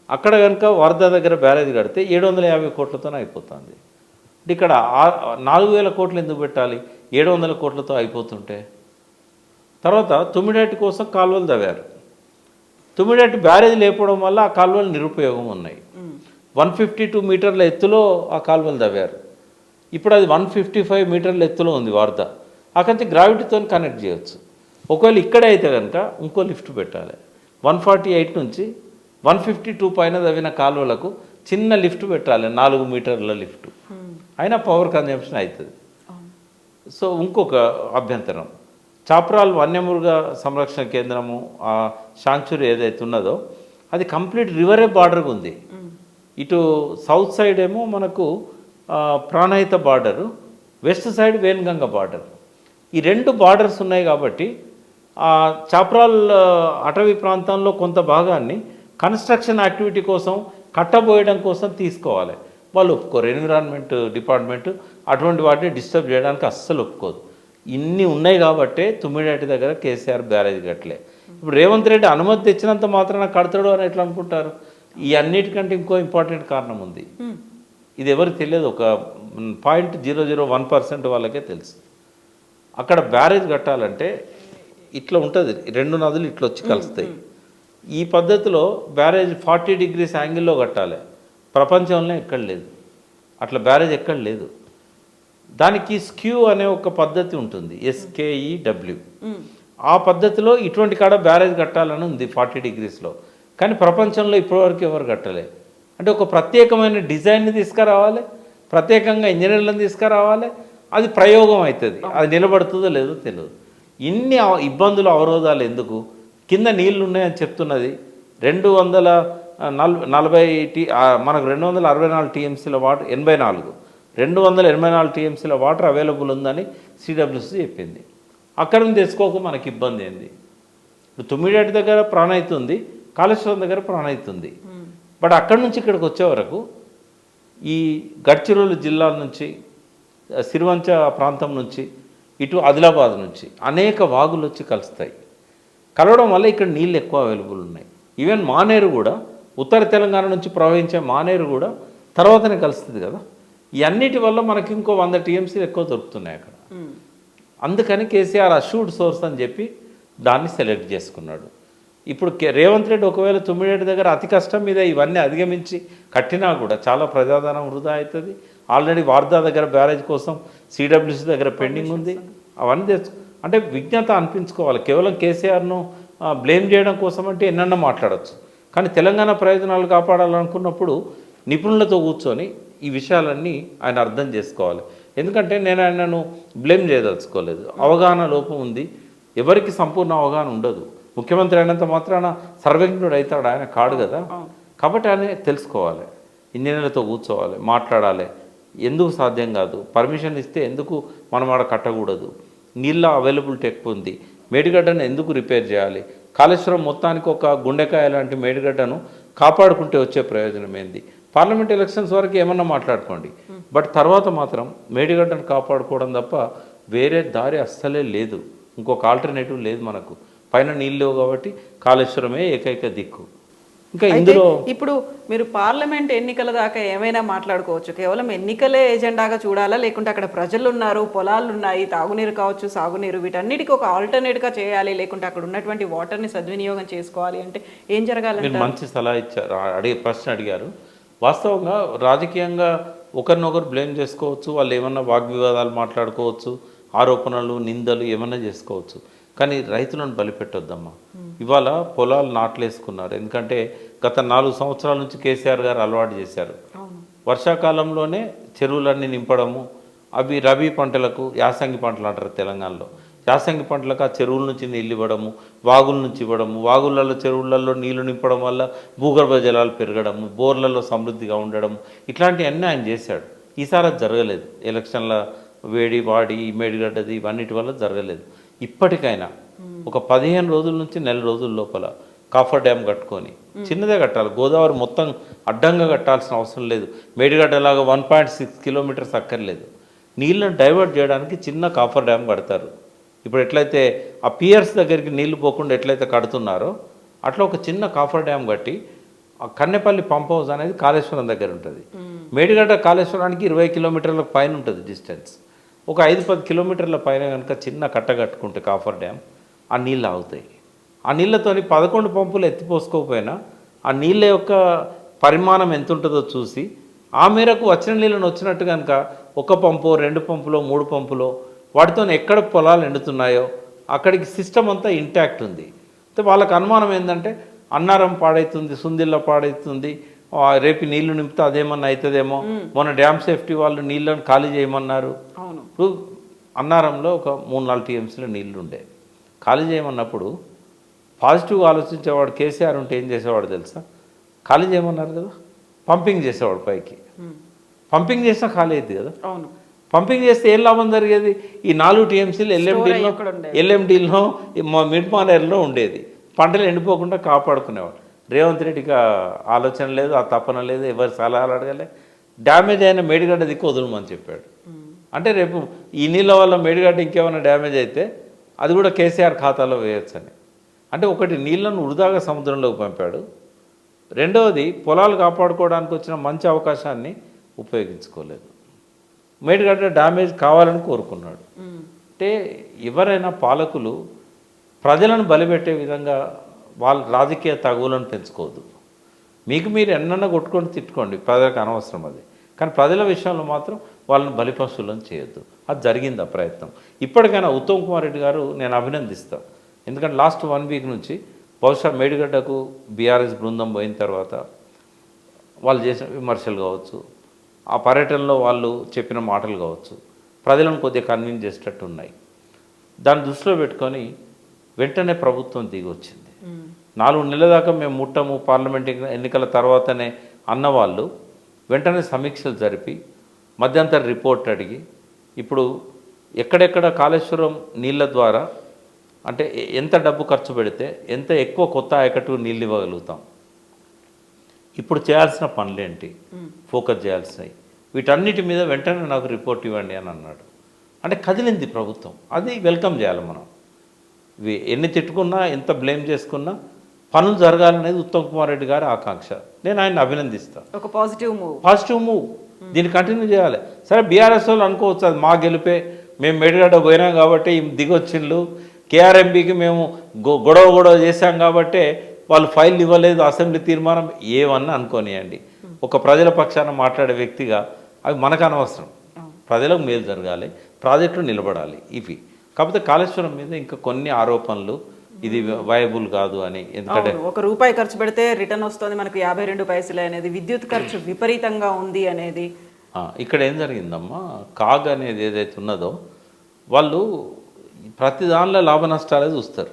అక్కడ కనుక వార్దా దగ్గర బ్యారేజ్ కడితే 750 కోట్లతోనే అయిపోతుంది. ఇక్కడ 4,000 కోట్లు ఎందుకు పెట్టాలి 700 కోట్లతో అయిపోతుంటే? తర్వాత తుమ్మిడేటి కోసం కాలువలు తవ్వారు. తుమ్మిడేటి బ్యారేజ్ లేకపోవడం వల్ల ఆ కాలువలు నిరుపయోగం ఉన్నాయి. 152 మీటర్ల ఎత్తులో ఆ కాలువలు తవ్వారు. ఇప్పుడు అది 155 మీటర్ల ఎత్తులో ఉంది వార్దా. అక్కడి గ్రావిటీతో కనెక్ట్ చేయొచ్చు. ఒకవేళ ఇక్కడే అయితే కనుక ఇంకో లిఫ్ట్ పెట్టాలి. 148 నుంచి 152 పైన తవ్విన కాలువలకు చిన్న లిఫ్ట్ పెట్టాలి, 4 మీటర్ల లిఫ్ట్. అయినా పవర్ కన్జంప్షన్ అవుతుంది. సో ఇంకొక అభ్యంతరం, చాప్రాల్ వన్యమృగ సంరక్షణ కేంద్రము ఆ శాంక్చురీ ఏదైతే ఉన్నదో అది కంప్లీట్ రివరే బార్డర్గా ఉంది. ఇటు సౌత్ సైడ్ ఏమో మనకు Pranahita border, west side Wainganga border. ఈ 2 బార్డర్స్ ఉన్నాయి కాబట్టి ఆ చాప్రాల్ అటవీ ప్రాంతంలో కొంత భాగాన్ని కన్స్ట్రక్షన్ యాక్టివిటీ కోసం కట్టబోయడం కోసం తీసుకోవాలి. వాళ్ళు ఒప్పుకోరు. ఎన్విరాన్మెంట్ డిపార్ట్మెంట్ అటువంటి వాటిని డిస్టర్బ్ చేయడానికి అస్సలు ఒప్పుకోదు. ఇన్ని ఉన్నాయి కాబట్టే తుమ్మిడేటి దగ్గర కేసీఆర్ బ్యారేజ్ కట్టలే. ఇప్పుడు రేవంత్ రెడ్డి అనుమతి తెచ్చినంత మాత్రాన కడతాడు అని ఎట్లా అనుకుంటారు? ఈ అన్నిటికంటే ఇంకో ఇంపార్టెంట్ కారణం ఉంది. ఇది ఎవరికి తెలియదు, ఒక 0.001% వాళ్ళకే తెలుసు. అక్కడ బ్యారేజ్ కట్టాలంటే ఇట్లా ఉంటుంది, 2 నదులు ఇట్లా వచ్చి కలుస్తాయి. ఈ పద్ధతిలో బ్యారేజ్ 40 డిగ్రీస్ యాంగిల్లో కట్టాలి. ప్రపంచంలో ఎక్కడ లేదు అట్లా బ్యారేజ్, ఎక్కడ లేదు. దానికి స్క్యూ అనే ఒక పద్ధతి ఉంటుంది, SKEW. ఆ పద్ధతిలో ఇటువంటి కాడ బ్యారేజ్ కట్టాలని ఉంది 40 డిగ్రీస్లో. కానీ ప్రపంచంలో ఇప్పటివరకు ఎవరు కట్టలే. అంటే ఒక ప్రత్యేకమైన డిజైన్ని తీసుకురావాలి, ప్రత్యేకంగా ఇంజనీర్లను తీసుకురావాలి, అది ప్రయోగం అవుతుంది. అది నిలబడుతుందో లేదో తెలియదు. ఇన్ని ఇబ్బందులు అవరోధాలు ఎందుకు? కింద నీళ్లు ఉన్నాయని చెప్తున్నది 240 మనకు 264 టీఎంసీల వాటర్, 284 టీఎంసీల వాటర్ అవైలబుల్ ఉందని CWC చెప్పింది. అక్కడ నుంచి తెచ్చుకోక మనకి ఇబ్బంది ఏంది? ఇప్పుడు తుమ్మిడేటి దగ్గర ప్రాణహిత ఉంది, కాళేశ్వరం దగ్గర ప్రాణహిత ఉంది. బట్ అక్కడి నుంచి ఇక్కడికి వచ్చే వరకు ఈ గడ్చిరోలు జిల్లాల నుంచి, సిరివంచ ప్రాంతం నుంచి, ఇటు ఆదిలాబాద్ నుంచి అనేక వాగులు వచ్చి కలుస్తాయి. కలవడం వల్ల ఇక్కడ నీళ్ళు ఎక్కువ అవైలబుల్ ఉన్నాయి. ఈవెన్ మానేరు కూడా, ఉత్తర తెలంగాణ నుంచి ప్రవహించే మానేరు కూడా తర్వాతనే కలుస్తుంది కదా. ఈ అన్నిటి వల్ల మనకి ఇంకో 100 టీఎంసీలు ఎక్కువ దొరుకుతున్నాయి అక్కడ. అందుకని కేసీఆర్ అష్యూర్డ్ సోర్స్ అని చెప్పి దాన్ని సెలెక్ట్ చేసుకున్నాడు. ఇప్పుడు రేవంత్ రెడ్డి ఒకవేళ తుమ్మిడేటి దగ్గర అతి కష్టం మీద ఇవన్నీ అధిగమించి కట్టినా కూడా చాలా ప్రజాధనం వృధా అవుతుంది. ఆల్రెడీ వార్దా దగ్గర బ్యారేజ్ కోసం CWC దగ్గర పెండింగ్ ఉంది. అవన్నీ అంటే విజ్ఞత అనిపించుకోవాలి. కేవలం కేసీఆర్ను బ్లేమ్ చేయడం కోసం అంటే ఎన్నన్నా మాట్లాడచ్చు. కానీ తెలంగాణ ప్రయోజనాలు కాపాడాలనుకున్నప్పుడు నిపుణులతో కూర్చొని ఈ విషయాలన్నీ ఆయన అర్థం చేసుకోవాలి. ఎందుకంటే నేను ఆయనను బ్లేమ్ చేయదలుచుకోలేదు. అవగాహన లోపం ఉంది. ఎవరికి సంపూర్ణ అవగాహన ఉండదు. ముఖ్యమంత్రి అయినంత మాత్రాన సర్వజ్ఞుడు అవుతాడు, ఆయన కాడు కదా. కాబట్టి ఆయన తెలుసుకోవాలి, ఇంజనీర్లతో కూర్చోవాలి, మాట్లాడాలి. ఎందుకు సాధ్యం కాదు, పర్మిషన్ ఇస్తే ఎందుకు మనం ఆడ కట్టకూడదు, నీళ్ళ అవైలబిలిటీ ఎక్కువ ఉంది, మేడిగడ్డను ఎందుకు రిపేర్ చేయాలి, కాళేశ్వరం మొత్తానికి ఒక గుండెకాయ లాంటి మేడిగడ్డను కాపాడుకుంటే వచ్చే ప్రయోజనం ఏంది? పార్లమెంట్ ఎలక్షన్స్ వరకు ఏమన్నా మాట్లాడుకోండి, బట్ తర్వాత మాత్రం మేడిగడ్డను కాపాడుకోవడం తప్ప వేరే దారి అస్సలే లేదు. ఇంకొక ఆల్టర్నేటివ్ లేదు మనకు. పైన నీళ్ళు లేవు కాబట్టి కాళేశ్వరమే ఏకైక దిక్కు. ఇంకా ఇందులో ఇప్పుడు మీరు పార్లమెంట్ ఎన్నికల దాకా ఏమైనా మాట్లాడుకోవచ్చు, కేవలం ఎన్నికలే ఎజెండాగా చూడాలా, లేకుంటే అక్కడ ప్రజలు ఉన్నారు, పొలాలు ఉన్నాయి, తాగునీరు కావచ్చు, సాగునీరు, వీటన్నిటికీ ఒక ఆల్టర్నేట్గా చేయాలి, లేకుంటే అక్కడ ఉన్నటువంటి వాటర్ని సద్వినియోగం చేసుకోవాలి అంటే ఏం జరగాలి? మీరు మంచి సలహా ఇచ్చారు, ప్రశ్న అడిగారు. వాస్తవంగా రాజకీయంగా ఒకరినొకరు బ్లేమ్ చేసుకోవచ్చు, వాళ్ళు ఏమన్నా వాగ్వివాదాలు మాట్లాడుకోవచ్చు, ఆరోపణలు నిందలు ఏమన్నా చేసుకోవచ్చు, కానీ రైతులను బలిపెట్టొద్దమ్మా. ఇవాళ పొలాలు నాట్లేసుకున్నారు, ఎందుకంటే గత 4 సంవత్సరాల నుంచి కేసీఆర్ గారు అలవాటు చేశారు. వర్షాకాలంలోనే చెరువులన్నీ నింపడము, అవి రబీ పంటలకు యాసంగి పంటలు అంటారు తెలంగాణలో, యాసంగి పంటలకు ఆ చెరువుల నుంచి నీళ్ళు ఇవ్వడము, వాగుల నుంచి ఇవ్వడము, వాగులలో చెరువులలో నీళ్లు నింపడం వల్ల భూగర్భ జలాలు పెరగడము, బోర్లలో సమృద్ధిగా ఉండడం, ఇట్లాంటివన్నీ ఆయన చేశాడు. ఈసారి అది జరగలేదు. ఎలక్షన్ల వేడి వాడి మేడిగడ్డది ఇవన్నిటి వల్ల జరగలేదు. ఇప్పటికైనా ఒక 15 రోజుల నుంచి నెల రోజుల లోపల కాఫర్ డ్యామ్ కట్టుకొని, చిన్నదే కట్టాలి, గోదావరి మొత్తం అడ్డంగా కట్టాల్సిన అవసరం లేదు, మేడిగడ్డలాగా 1.6 కిలోమీటర్స్ అక్కర్లేదు, నీళ్ళను డైవర్ట్ చేయడానికి చిన్న కాఫర్ డ్యామ్ కడతారు. ఇప్పుడు ఎట్లయితే ఆ పియర్స్ దగ్గరికి నీళ్లు పోకుండా ఎట్లయితే కడుతున్నారో అట్లా ఒక చిన్న కాఫర్ డ్యామ్ కట్టి, ఆ కన్నెపల్లి పంప్ హౌస్ అనేది కాళేశ్వరం దగ్గర ఉంటుంది. మేడిగడ్డ కాళేశ్వరానికి 20 కిలోమీటర్ల పైన ఉంటుంది డిస్టెన్స్. ఒక 5-10 కిలోమీటర్ల పైన కనుక చిన్న కట్ట కట్టుకుంటే కాఫర్ డ్యామ్, ఆ నీళ్ళు ఆగుతాయి. ఆ నీళ్ళతోని 11 పంపులు ఎత్తిపోసుకోకపోయినా ఆ నీళ్ళ యొక్క పరిమాణం ఎంత ఉంటుందో చూసి ఆ మేరకు వచ్చిన నీళ్ళను వచ్చినట్టు కనుక 1 పంపు 2 పంపులో 3 పంపులో వాటితో ఎక్కడ పొలాలు ఎండుతున్నాయో అక్కడికి సిస్టమ్ అంతా ఇంటాక్ట్ ఉంది. వాళ్ళకి అనుమానం ఏంటంటే అన్నారం పాడవుతుంది, సుందిల్ల పాడవుతుంది, రేపు నీళ్లు నింపితే అదేమన్నా అవుతుందేమో, మొన్న డ్యామ్ సేఫ్టీ వాళ్ళు నీళ్ళను ఖాళీ చేయమన్నారు. ఇప్పుడు అన్నారంలో ఒక 3-4 టీఎంసీలో నీళ్లు ఉండే, ఖాళీ చేయమన్నప్పుడు పాజిటివ్గా ఆలోచించేవాడు కేసీఆర్ ఉంటే ఏం చేసేవాడు తెలుసా? ఖాళీ చేయమన్నారు కదా, పంపింగ్ చేసేవాడు పైకి. పంపింగ్ చేసినా ఖాళీ అయింది కదా. పంపింగ్ చేస్తే ఏం లాభం జరిగేది? ఈ 4 టీఎంసీలు ఎల్ఎండీలో మిడ్ మానేర్లో ఉండేది, పంటలు ఎండిపోకుండా కాపాడుకునేవాడు. రేవంత్ రెడ్డికి ఆలోచన లేదు, ఆ తపన లేదు, ఎవరి సలహాలు అడగలే. డ్యామేజ్ అయిన మేడిగడ్డ దిక్కు వదలమని చెప్పాడు. అంటే రేపు ఈ నీళ్ళ వల్ల మేడిగడ్డ ఇంకేమైనా డ్యామేజ్ అయితే అది కూడా కేసీఆర్ ఖాతాలో వేయొచ్చని. అంటే ఒకటి నీళ్లను వృధాగా సముద్రంలోకి పంపాడు, రెండవది పొలాలు కాపాడుకోవడానికి వచ్చిన మంచి అవకాశాన్ని ఉపయోగించుకోలేదు. మేడిగడ్డ డ్యామేజ్ కావాలని కోరుకున్నాడు. అంటే ఎవరైనా పాలకులు ప్రజలను బలిపెట్టే విధంగా వాళ్ళ రాజకీయ తగువులను పెంచుకోవద్దు. మీకు మీరు ఎన్నన్నా కొట్టుకొని తిట్టుకోండి, ప్రజలకు అనవసరం అది, కానీ ప్రజల విషయంలో మాత్రం వాళ్ళని బలిపశువులను చేయొద్దు. అది జరిగింది ఆ ప్రయత్నం. ఇప్పటికైనా ఉత్తమ్ కుమార్ రెడ్డి గారు నేను అభినందిస్తాను, ఎందుకంటే లాస్ట్ 1 వీక్ నుంచి బహుశా మేడిగడ్డకు బీఆర్ఎస్ బృందం పోయిన తర్వాత వాళ్ళు చేసిన విమర్శలు కావచ్చు, ఆ పర్యటనలో వాళ్ళు చెప్పిన మాటలు కావచ్చు, ప్రజలను కొద్దిగా కన్విన్స్ చేసేటట్టు ఉన్నాయి. దాన్ని దృష్టిలో పెట్టుకొని వెంటనే ప్రభుత్వం దిగి వచ్చింది. 4 నెలల దాకా మేము ముట్టము, పార్లమెంట్ ఎన్నికల తర్వాతనే అన్నవాళ్ళు వెంటనే సమీక్షలు జరిపి మధ్యంతర రిపోర్ట్ అడిగి, ఇప్పుడు ఎక్కడెక్కడ కాళేశ్వరం నీళ్ళ ద్వారా అంటే ఎంత డబ్బు ఖర్చు పెడితే ఎంత ఎక్కువ కొత్త ఆయకట్టుకు నీళ్ళు ఇవ్వగలుగుతాం, ఇప్పుడు చేయాల్సిన పనులేంటి, ఫోకస్ చేయాల్సినవి, వీటన్నిటి మీద వెంటనే నాకు రిపోర్ట్ ఇవ్వండి అని అన్నాడు. అంటే కదిలింది ప్రభుత్వం, అది వెల్కమ్ చేయాలి మనం. ఎన్ని తిట్టుకున్నా ఎంత బ్లేమ్ చేసుకున్నా పనులు జరగాలనేది ఉత్తమ్ కుమార్ రెడ్డి గారి ఆకాంక్ష. నేను ఆయన అభినందిస్తాను. ఒక పాజిటివ్ మూవ్ దీన్ని కంటిన్యూ చేయాలి. సరే బీఆర్ఎస్ వాళ్ళు అనుకోవచ్చు అది మా గెలిపే, మేము మేడిగడ్డ పోయినాం కాబట్టి దిగొచ్చిండ్లు, కేఆర్ఎంబీకి మేము గొడవ చేశాం కాబట్టి వాళ్ళు ఫైల్ ఇవ్వలేదు, అసెంబ్లీ తీర్మానం, ఏమన్నా అనుకోనియండి. ఒక ప్రజల పక్షాన మాట్లాడే వ్యక్తిగా అవి మనకు అనవసరం. ప్రజలకు మేలు జరగాలి, ప్రాజెక్టులు నిలబడాలి ఇవి. కాకపోతే కాళేశ్వరం మీద ఇంకా కొన్ని ఆరోపణలు, ఇది వయబుల్ కాదు అని. ఎందుకంటే ₹1 ఖర్చు పెడితే రిటర్న్ వస్తుంది మనకు 52 పైసలు అనేది, విద్యుత్ ఖర్చు విపరీతంగా ఉంది అనేది. ఇక్కడ ఏం జరిగిందమ్మా, కాగ్ అనేది ఏదైతే ఉన్నదో వాళ్ళు ప్రతి దానిలో లాభ నష్టాలే చూస్తారు.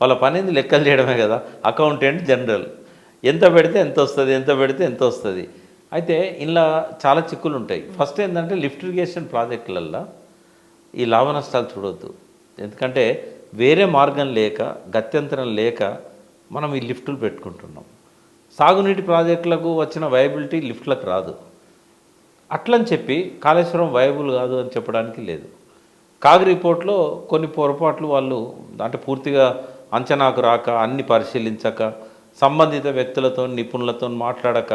వాళ్ళ పని ఏంది లెక్కలు చేయడమే కదా, అకౌంటెంట్ జనరల్. ఎంత పెడితే ఎంత వస్తుంది, ఎంత పెడితే ఎంత వస్తుంది. అయితే ఇలా చాలా చిక్కులు ఉంటాయి. ఫస్ట్ ఏంటంటే లిఫ్ట్ ఇరిగేషన్ ప్రాజెక్టులల్లో ఈ లాభ నష్టాలు చూడొద్దు. ఎందుకంటే వేరే మార్గం లేక గత్యంతరం లేక మనం ఈ లిఫ్టులు పెట్టుకుంటున్నాం. సాగునీటి ప్రాజెక్టులకు వచ్చిన వైబిలిటీ లిఫ్ట్లకు రాదు. అట్లని చెప్పి కాళేశ్వరం వైబుల్ కాదు అని చెప్పడానికి లేదు. కాగ్ రిపోర్ట్లో కొన్ని పొరపాట్లు వాళ్ళు అంటే పూర్తిగా అంచనాకు రాక, అన్ని పరిశీలించక, సంబంధిత వ్యక్తులతో నిపుణులతో మాట్లాడక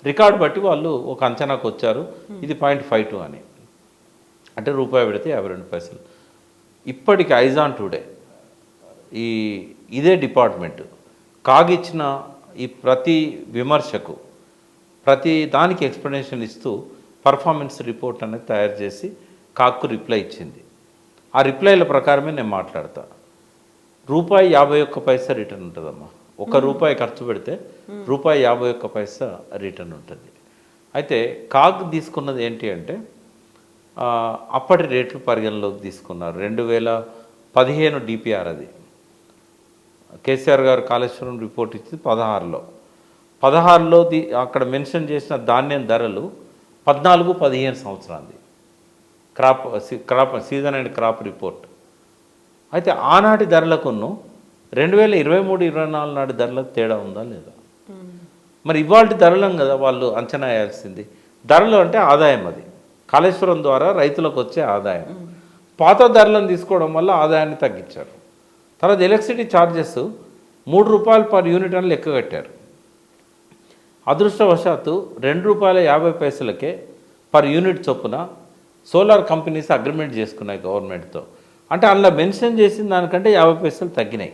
రికార్డు బట్టి వాళ్ళు ఒక అంచనాకు వచ్చారు, ఇది 0.52 అని. అంటే రూపాయి పెడితే 52 పైసలు. ఇప్పటికి ఐజాన్ టుడే ఇదే డిపార్ట్మెంట్ కాగిచ్చిన ఈ ప్రతి విమర్శకు ప్రతి దానికి ఎక్స్ప్లెనేషన్ ఇస్తూ పర్ఫార్మెన్స్ రిపోర్ట్ అనేది తయారు చేసి కాగ్కు రిప్లై ఇచ్చింది. ఆ రిప్లైల ప్రకారమే నేను మాట్లాడతా. రూపాయి 51 రిటర్న్ ఉంటుందమ్మా. ₹1 ఖర్చు పెడితే రూపాయి 51 రిటర్న్ ఉంటుంది. అయితే కాగ్ తీసుకున్నది ఏంటి అంటే అప్పటి రేట్లు పరిగణలోకి తీసుకున్నారు. 2015 డిపిఆర్ అది. కేసీఆర్ గారు కాళేశ్వరం రిపోర్ట్ ఇచ్చింది 16లో అక్కడ మెన్షన్ చేసిన ధాన్యం ధరలు 14-15 సంవత్సరాలది crop season and crop report. అయితే ఆనాటి ధరలకును 2023-24 నాటి ధరలకు తేడా ఉందా లేదా? మరి ఇవాళ ధరలం కదా వాళ్ళు అంచనా వేయాల్సింది. ధరలు అంటే ఆదాయం, అది కాళేశ్వరం ద్వారా రైతులకు వచ్చే ఆదాయం. పాత ధరలను తీసుకోవడం వల్ల ఆదాయాన్ని తగ్గించారు. తర్వాత ఎలక్ట్రిసిటీ ఛార్జెస్ ₹3 పర్ యూనిట్ అని లెక్క కట్టారు. అదృష్టవశాత్తు ₹2.50 పర్ యూనిట్ చొప్పున సోలార్ కంపెనీస్ అగ్రిమెంట్ చేసుకున్నాయి గవర్నమెంట్తో. అంటే అందులో మెన్షన్ చేసిన దానికంటే 50 పైసలు తగ్గినాయి.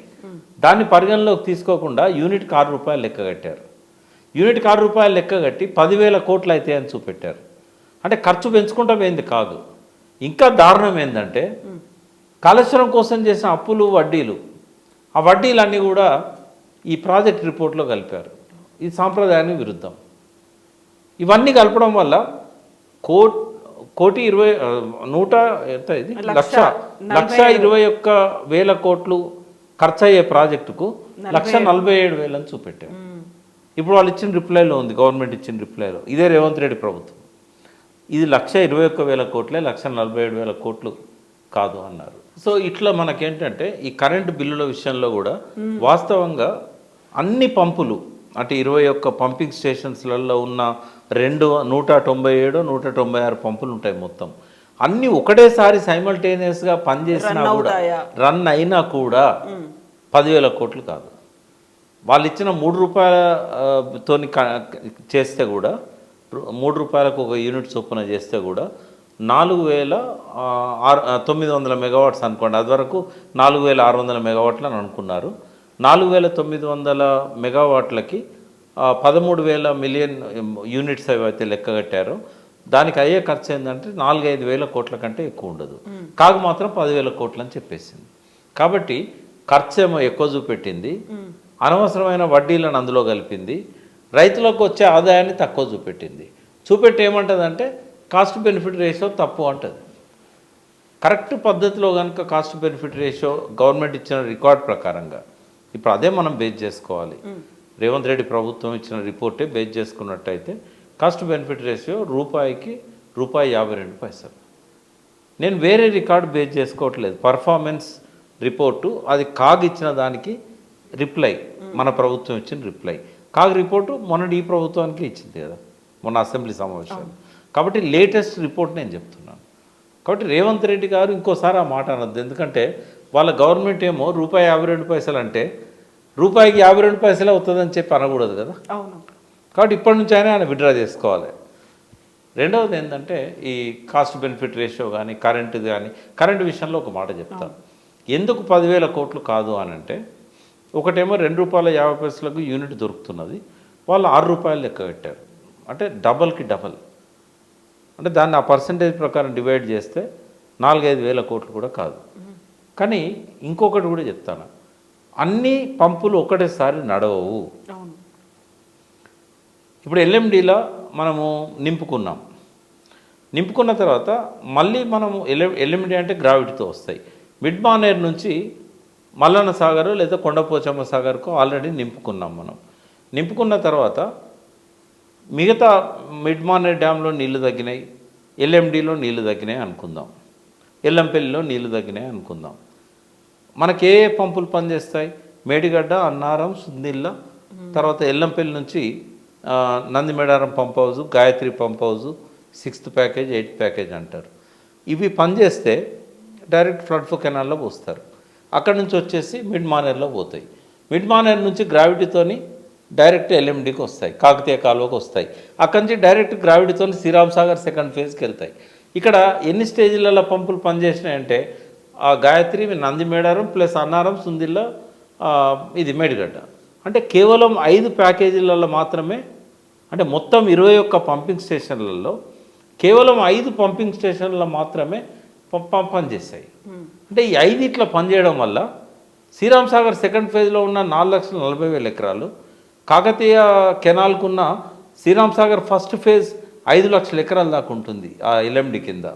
దాన్ని పరిగణలోకి తీసుకోకుండా యూనిట్కి ₹6 లెక్క కట్టారు. యూనిట్కి ₹6 లెక్క కట్టి 10,000 కోట్లు అయితే అని చూపెట్టారు. అంటే ఖర్చు పెంచుకుంటాం ఏంది కాదు. ఇంకా దారుణం ఏంటంటే కాళేశ్వరం కోసం చేసిన అప్పులు, వడ్డీలు, ఆ వడ్డీలన్నీ కూడా ఈ ప్రాజెక్ట్ రిపోర్ట్లో కలిపారు. ఇది సాంప్రదాయానికి విరుద్ధం. ఇవన్నీ కలపడం వల్ల ₹1,21,000 కోట్లు ఖర్చు అయ్యే ప్రాజెక్టుకు 1,47,000 అని చూపెట్టారు. ఇప్పుడు వాళ్ళు ఇచ్చిన రిప్లైలో ఉంది, గవర్నమెంట్ ఇచ్చిన రిప్లైలో, ఇదే రేవంత్ రెడ్డి ప్రభుత్వం, ఇది 1,21,000 కోట్లే, 1,47,000 కోట్లు కాదు అన్నారు. సో ఇట్లా మనకేంటంటే ఈ కరెంటు బిల్లుల విషయంలో కూడా వాస్తవంగా అన్ని పంపులు అంటే 21 పంపింగ్ స్టేషన్స్లలో ఉన్న 197, 196 పంపులు ఉంటాయి మొత్తం. అన్నీ ఒకటేసారి సైమల్టేనియస్గా పనిచేసినా కూడా, రన్ అయినా కూడా 10,000 కోట్లు కాదు. వాళ్ళు ఇచ్చిన ₹3 చేస్తే కూడా, ₹3 ఒక యూనిట్ చొప్పున చేస్తే కూడా 4,900 మెగావాట్స్ అనుకోండి. అది వరకు 4,600 మెగావాట్లు అని అనుకున్నారు. 4,900 మెగావాట్లకి 13,000 మిలియన్ యూనిట్స్ ఏవైతే లెక్క కట్టారో దానికి అయ్యే ఖర్చు ఏంటంటే 4-5 వేల కోట్ల కంటే ఎక్కువ ఉండదు. కాగు మాత్రం 10,000 కోట్లు అని చెప్పేసింది. కాబట్టి ఖర్చు ఏమో ఎక్కువ చూపెట్టింది, అనవసరమైన వడ్డీలను అందులో కలిపింది, రైతులకు వచ్చే ఆదాయాన్ని తక్కువ చూపెట్టింది. చూపెట్టి ఏమంటుందంటే కాస్ట్ బెనిఫిట్ రేషియో తప్పు అంటుంది. కరెక్ట్ పద్ధతిలో కనుక కాస్ట్ బెనిఫిట్ రేషియో గవర్నమెంట్ ఇచ్చిన రికార్డ్ ప్రకారంగా ఇప్పుడు అదే మనం బేస్ చేసుకోవాలి. రేవంత్ రెడ్డి ప్రభుత్వం ఇచ్చిన రిపోర్టే బేస్ చేసుకున్నట్టయితే కాస్ట్ బెనిఫిట్ రేషియో ₹1కి ₹1.52. నేను వేరే రికార్డు బేస్ చేసుకోవట్లేదు. పర్ఫార్మెన్స్ రిపోర్టు అది కాగ్ ఇచ్చిన దానికి రిప్లై, మన ప్రభుత్వం ఇచ్చిన రిప్లై. కాగ్ రిపోర్టు మొన్నటి ఈ ప్రభుత్వానికి ఇచ్చింది కదా, మొన్న అసెంబ్లీ సమావేశాలు. కాబట్టి లేటెస్ట్ రిపోర్ట్ నేను చెప్తున్నాను. కాబట్టి రేవంత్ రెడ్డి గారు ఇంకోసారి ఆ మాట అనొద్దు. ఎందుకంటే వాళ్ళ గవర్నమెంట్ ఏమో ₹52 అంటే రూపాయికి 52 పైసలే అవుతుందని చెప్పి అనకూడదు కదా. కాబట్టి ఇప్పటి నుంచి ఆయన విత్డ్రా చేసుకోవాలి. రెండవది ఏంటంటే ఈ కాస్ట్ బెనిఫిట్ రేషియో కానీ కరెంటు విషయంలో ఒక మాట చెప్తాను. ఎందుకు 10,000 కోట్లు కాదు అని అంటే, ఒకటేమో ₹2.50 యూనిట్ దొరుకుతున్నది, వాళ్ళు ₹6 లెక్క పెట్టారు. అంటే డబల్కి డబల్. అంటే దాన్ని ఆ పర్సంటేజ్ ప్రకారం డివైడ్ చేస్తే 4-5 వేల కోట్లు కూడా కాదు. కానీ ఇంకొకటి కూడా చెప్తాను, అన్ని పంపులు ఒకటేసారి నడవవు. ఇప్పుడు ఎల్ఎండిలో మనము నింపుకున్న తర్వాత మళ్ళీ మనము ఎల్ఎండి అంటే గ్రావిటీతో వస్తాయి. మిడ్ మానేర్ నుంచి మల్లన్న సాగర్ లేదా కొండపోచమ్మ సాగర్కు ఆల్రెడీ నింపుకున్నాం. నింపుకున్న తర్వాత మిగతా మిడ్ మానేర్ డ్యాంలో నీళ్లు తగ్గినాయి, ఎల్ఎండిలో నీళ్లు తగ్గినాయి అనుకుందాం, ఎల్లంపల్లిలో నీళ్లు తగ్గినాయి అనుకుందాం. మనకి ఏ పంపులు పనిచేస్తాయి? మేడిగడ్డ, అన్నారం, సుందిల్ల, తర్వాత ఎల్లంపల్లి నుంచి Nandimedaram pump house, Gayatri pump house, 6th package, 8th package అంటారు. ఇవి పనిచేస్తే డైరెక్ట్ ఫ్లడ్ ఫ్లో కెనాల్లో పోస్తారు. అక్కడ నుంచి వచ్చేసి మిడ్ మానేర్లో పోతాయి. మిడ్ మానేర్ నుంచి గ్రావిటీతోని డైరెక్ట్ ఎల్ఎండికి వస్తాయి, కాకతీయ కాలువకు వస్తాయి. అక్కడి నుంచి డైరెక్ట్ గ్రావిటీతో శ్రీరామ్ సాగర్ 2nd ఫేజ్కి వెళ్తాయి. ఇక్కడ ఎన్ని స్టేజ్లలో పంపులు పనిచేసినాయంటే ఆ గాయత్రి, నందిమేడారం ప్లస్ అన్నారం, సుందిల్ల, ఇది మేడిగడ్డ. అంటే కేవలం 5 ప్యాకేజీలలో మాత్రమే, అంటే మొత్తం 21 పంపింగ్ స్టేషన్లలో కేవలం 5 పంపింగ్ స్టేషన్లలో మాత్రమే పనిచేస్తాయి. అంటే ఈ 5 ఇట్లా పనిచేయడం వల్ల శ్రీరామ్ సాగర్ 2nd ఫేజ్లో ఉన్న 4,40,000 ఎకరాలు, కాకతీయ కెనాల్కున్న శ్రీరామ్ సాగర్ 1st ఫేజ్ 5 లక్షల ఎకరాల దాకా ఉంటుంది ఆ ఎల్ఎండి కింద.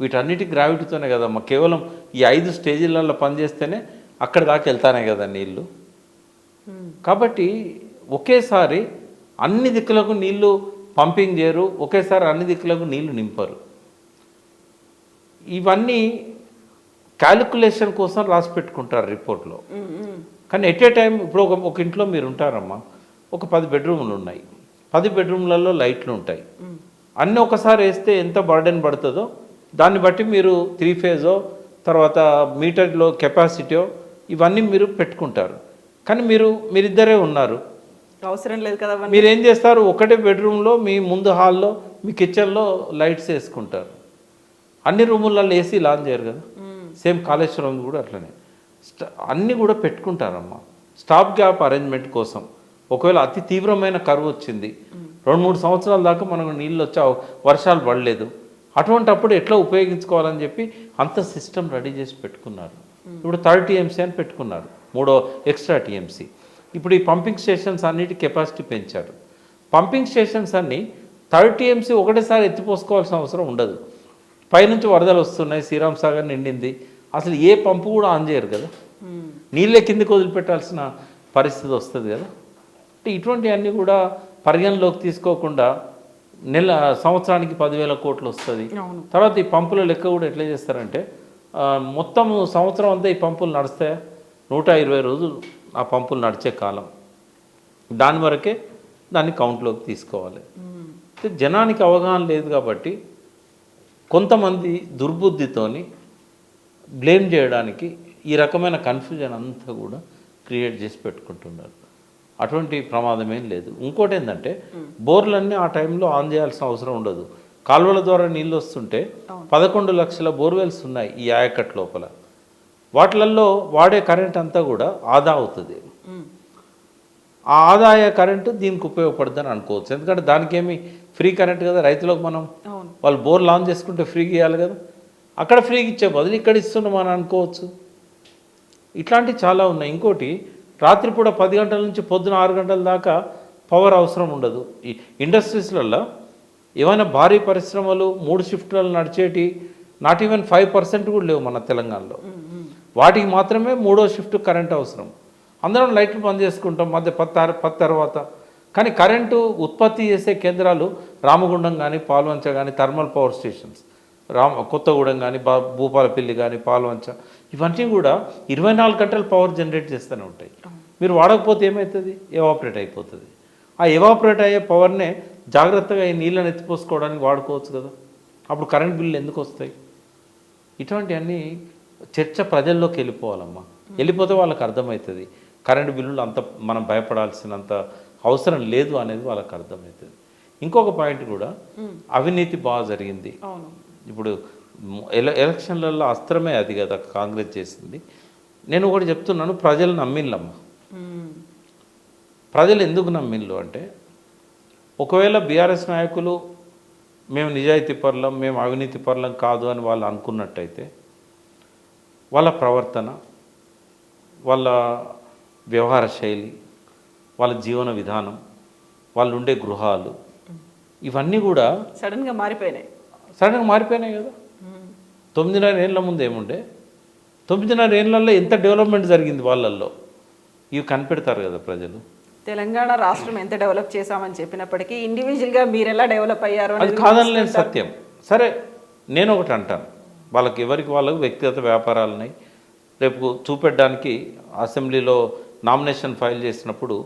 వీటన్నిటి గ్రావిటీతోనే కదమ్మా, కేవలం ఈ 5 స్టేజీలలో పనిచేస్తేనే అక్కడి దాకా వెళ్తానే కదా నీళ్ళు. కాబట్టి ఒకేసారి అన్ని దిక్కులకు నీళ్లు పంపింగ్ చేయరు, ఒకేసారి అన్ని దిక్కులకు నీళ్లు నింపరు. ఇవన్నీ క్యాలిక్యులేషన్ కోసం రాసి పెట్టుకుంటారు రిపోర్ట్లో. కానీ ఎట్ ఏ టైం ఇప్పుడు ఒక ఇంట్లో మీరు ఉంటారమ్మా, ఒక 10 బెడ్రూమ్లు ఉన్నాయి, 10 బెడ్రూమ్లలో లైట్లు ఉంటాయి. అన్నీ ఒకసారి వేస్తే ఎంత బర్డెన్ పడుతుందో దాన్ని బట్టి మీరు 3 ఫేజో తర్వాత మీటర్లో కెపాసిటీయో ఇవన్నీ మీరు పెట్టుకుంటారు. కానీ మీరిద్దరే ఉన్నారు, అవసరం లేదు కదా. మీరు ఏం చేస్తారు? ఒకటే బెడ్రూమ్లో మీ ముందు హాల్లో మీ కిచెన్లో లైట్స్ వేసుకుంటారు. అన్ని రూములలో ఏసీ లాంచ్ చేయరు కదా. సేమ్ కాళేశ్వరం కూడా అట్లనే అన్నీ కూడా పెట్టుకుంటారమ్మా స్టాప్ గ్యాప్ అరేంజ్మెంట్ కోసం. ఒకవేళ అతి తీవ్రమైన కరువు వచ్చింది, 2-3 సంవత్సరాల దాకా మనకు నీళ్ళు వచ్చా, వర్షాలు పడలేదు, అటువంటప్పుడు ఎట్లా ఉపయోగించుకోవాలని చెప్పి అంత సిస్టమ్ రెడీ చేసి పెట్టుకున్నారు. ఇప్పుడు 3rd టీఎంసీ అని పెట్టుకున్నారు, 3వ ఎక్స్ట్రా టీఎంసీ. ఇప్పుడు ఈ పంపింగ్ స్టేషన్స్ అన్నిటి కెపాసిటీ పెంచారు. పంపింగ్ స్టేషన్స్ అన్నీ 3rd టీఎంసీ ఒకటేసారి ఎత్తిపోసుకోవాల్సిన అవసరం ఉండదు. పైనుంచి వరదలు వస్తున్నాయి, శ్రీరామ్ సాగర్ నిండింది, అసలు ఏ పంపు కూడా ఆన్ చేయరు కదా, నీళ్ళే కిందికి వదిలిపెట్టాల్సిన పరిస్థితి వస్తుంది కదా. అంటే ఇటువంటివన్నీ కూడా పరిగణలోకి తీసుకోకుండా సంవత్సరానికి 10,000 కోట్లు వస్తుంది. తర్వాత ఈ పంపుల లెక్క కూడా ఎట్లా చేస్తారంటే మొత్తం సంవత్సరం అంతా ఈ పంపులు నడుస్తాయా? 120 రోజులు ఆ పంపులు నడిచే కాలం, దాని వరకే దాన్ని కౌంట్లోకి తీసుకోవాలి. జనానికి అవగాహన లేదు కాబట్టి కొంతమంది దుర్బుద్ధితోని బ్లేమ్ చేయడానికి ఈ రకమైన కన్ఫ్యూజన్ అంతా కూడా క్రియేట్ చేసి పెట్టుకుంటున్నారు. అటువంటి ప్రమాదం ఏం లేదు. ఇంకోటి ఏంటంటే బోర్లన్నీ ఆ టైంలో ఆన్ చేయాల్సిన అవసరం ఉండదు. కాలువల ద్వారా నీళ్ళు వస్తుంటే 11 లక్షల బోర్వెల్స్ ఉన్నాయి ఈ ఆయకట్ లోపల. వాటిలలో వాడే కరెంట్ అంతా కూడా ఆదా అవుతుంది. ఆ ఆదాయ కరెంటు దీనికి ఉపయోగపడుతుందని అనుకోవచ్చు. ఎందుకంటే దానికి ఏమి ఫ్రీ కరెంట్ కదా, రైతులకు మనం వాళ్ళు బోర్ లాంచ్ చేసుకుంటే ఫ్రీగా ఇవ్వాలి కదా, అక్కడ ఫ్రీగా ఇచ్చే బదులు ఇక్కడ ఇస్తున్నాం అని అనుకోవచ్చు. ఇట్లాంటివి చాలా ఉన్నాయి. ఇంకోటి రాత్రిపూట 10 గంటల నుంచి పొద్దున 6 గంటల దాకా పవర్ అవసరం ఉండదు. ఈ ఇండస్ట్రీస్లలో ఏమైనా భారీ పరిశ్రమలు 3 షిఫ్ట్లలో నడిచేటి నాట్ ఈవెన్ 5% కూడా లేవు మన తెలంగాణలో. వాటికి మాత్రమే 3వ షిఫ్ట్ కరెంట్ అవసరం. అందరం లైట్లు బంద్ చేసుకుంటాం మధ్య 10 తర్వాత. కానీ కరెంటు ఉత్పత్తి చేసే కేంద్రాలు రామగుండం కానీ, పాల్వంచ కానీ, థర్మల్ పవర్ స్టేషన్స్, కొత్తగూడెం కానీ, భూపాలపల్లి కానీ, పాల్వంచ, ఇవన్నీ కూడా 24 గంటలు పవర్ జనరేట్ చేస్తూనే ఉంటాయి. మీరు వాడకపోతే ఏమవుతుంది? ఎవాపరేట్ అయిపోతుంది. ఆ ఎవాపరేట్ అయ్యే పవర్నే జాగ్రత్తగా ఈ నీళ్ళని ఎత్తిపోసుకోవడానికి వాడుకోవచ్చు కదా. అప్పుడు కరెంట్ బిల్లు ఎందుకు వస్తాయి? ఇటువంటివన్నీ చర్చ ప్రజల్లోకి వెళ్ళిపోవాలమ్మా. వెళ్ళిపోతే వాళ్ళకి అర్థమవుతుంది కరెంటు బిల్లులు అంత మనం భయపడాల్సినంత అవసరం లేదు అనేది వాళ్ళకి అర్థమవుతుంది. ఇంకొక పాయింట్ కూడా, అవినీతి బాగా జరిగింది. ఇప్పుడు ఎలక్షన్లలో అస్త్రమే అది కదా కాంగ్రెస్ చేసింది. నేను ఒకటి చెప్తున్నాను, ప్రజలు నమ్మిళ్ళమ్మా. ప్రజలు ఎందుకు నమ్మిళ్ళు అంటే, ఒకవేళ బీఆర్ఎస్ నాయకులు మేము నిజాయితీ పరులం, మేము అవినీతి పరులం కాదు అని వాళ్ళు అనుకున్నట్టయితే వాళ్ళ ప్రవర్తన, వాళ్ళ వ్యవహార శైలి, వాళ్ళ జీవన విధానం, వాళ్ళు ఉండే గృహాలు, ఇవన్నీ కూడా సడన్గా మారిపోయినాయి కదా. 9.5 ఏళ్ళ ముందు ఏముండే, 9.5 ఏళ్ళల్లో ఎంత డెవలప్మెంట్ జరిగింది వాళ్ళల్లో, ఇవి కనిపెడతారు కదా ప్రజలు. తెలంగాణ రాష్ట్రం ఎంత డెవలప్ చేశామని చెప్పినప్పటికీ ఇండివిజువల్గా మీరు ఎలా డెవలప్ అయ్యారు అది కాదనలేని సత్యం. సరే, నేను ఒకటి అంటాను, వాళ్ళకి ఎవరికి వాళ్ళకు వ్యక్తిగత వ్యాపారాలు ఉన్నాయి, రేపు చూపెట్టడానికి అసెంబ్లీలో నామినేషన్ ఫైల్ చేసినప్పుడు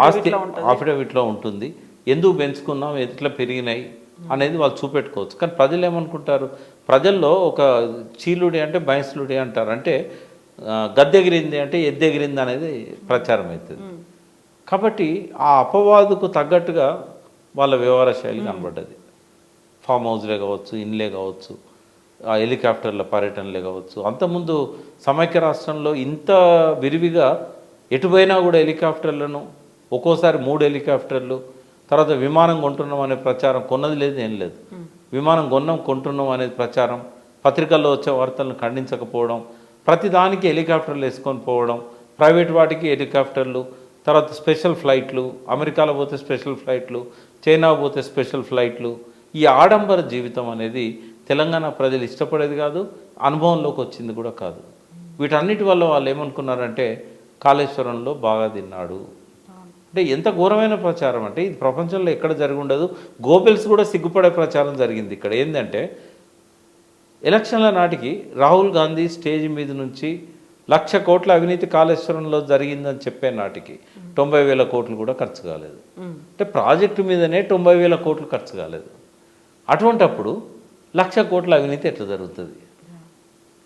ఆస్తి అఫిడవిట్లో ఉంటుంది, ఎందుకు పెంచుకున్నాం, ఎట్లా పెరిగినాయి అనేది వాళ్ళు చూపెట్టుకోవచ్చు. కానీ ప్రజలు ఏమనుకుంటారు, ప్రజల్లో ఒక చీలుడి అంటే బయసులుడి అంటారు, అంటే గద్దెగిరింది అంటే ఎద్దెగిరింది అనేది ప్రచారం అవుతుంది. కాబట్టి ఆ అపవాదుకు తగ్గట్టుగా వాళ్ళ వ్యవహార శైలి కనబడ్డది. ఫామ్ హౌస్లే కావచ్చు, ఇన్లే కావచ్చు, హెలికాప్టర్ల పర్యటనలే కావచ్చు. అంతకుముందు సమైక్య రాష్ట్రంలో ఇంత విరివిగా ఎటుపోయినా కూడా హెలికాప్టర్లను, ఒక్కోసారి 3 హెలికాప్టర్లు, తర్వాత విమానం కొంటున్నాం అనే ప్రచారం, కొన్నది లేదు ఏం లేదు, విమానం కొంటున్నాం అనేది ప్రచారం, పత్రికల్లో వచ్చే వార్తలను ఖండించకపోవడం, ప్రతిదానికి హెలికాప్టర్లు వేసుకొని పోవడం, ప్రైవేట్ వాటికి హెలికాప్టర్లు, తర్వాత స్పెషల్ ఫ్లైట్లు, అమెరికాలో పోతే స్పెషల్ ఫ్లైట్లు, చైనా పోతే స్పెషల్ ఫ్లైట్లు. ఈ ఆడంబర జీవితం అనేది తెలంగాణ ప్రజలు ఇష్టపడేది కాదు, అనుభవంలోకి వచ్చింది కూడా కాదు. వీటన్నిటి వల్ల వాళ్ళు ఏమనుకున్నారంటే కాళేశ్వరంలో బాగా తిన్నాడు అంటే ఎంత ఘోరమైన ప్రచారం అంటే ఇది ప్రపంచంలో ఎక్కడ జరిగి ఉండదు. గోబెల్స్ కూడా సిగ్గుపడే ప్రచారం జరిగింది. ఇక్కడ ఏంటంటే ఎలక్షన్ల నాటికి రాహుల్ గాంధీ స్టేజ్ మీద నుంచి 1,00,000 కోట్ల అవినీతి కాళేశ్వరంలో జరిగిందని చెప్పే నాటికి 90,000 కోట్లు కూడా ఖర్చు కాలేదు. అంటే ప్రాజెక్టు మీదనే 90,000 కోట్లు ఖర్చు కాలేదు. అటువంటప్పుడు 1,00,000 కోట్ల అవినీతి ఎట్లా జరుగుతుంది?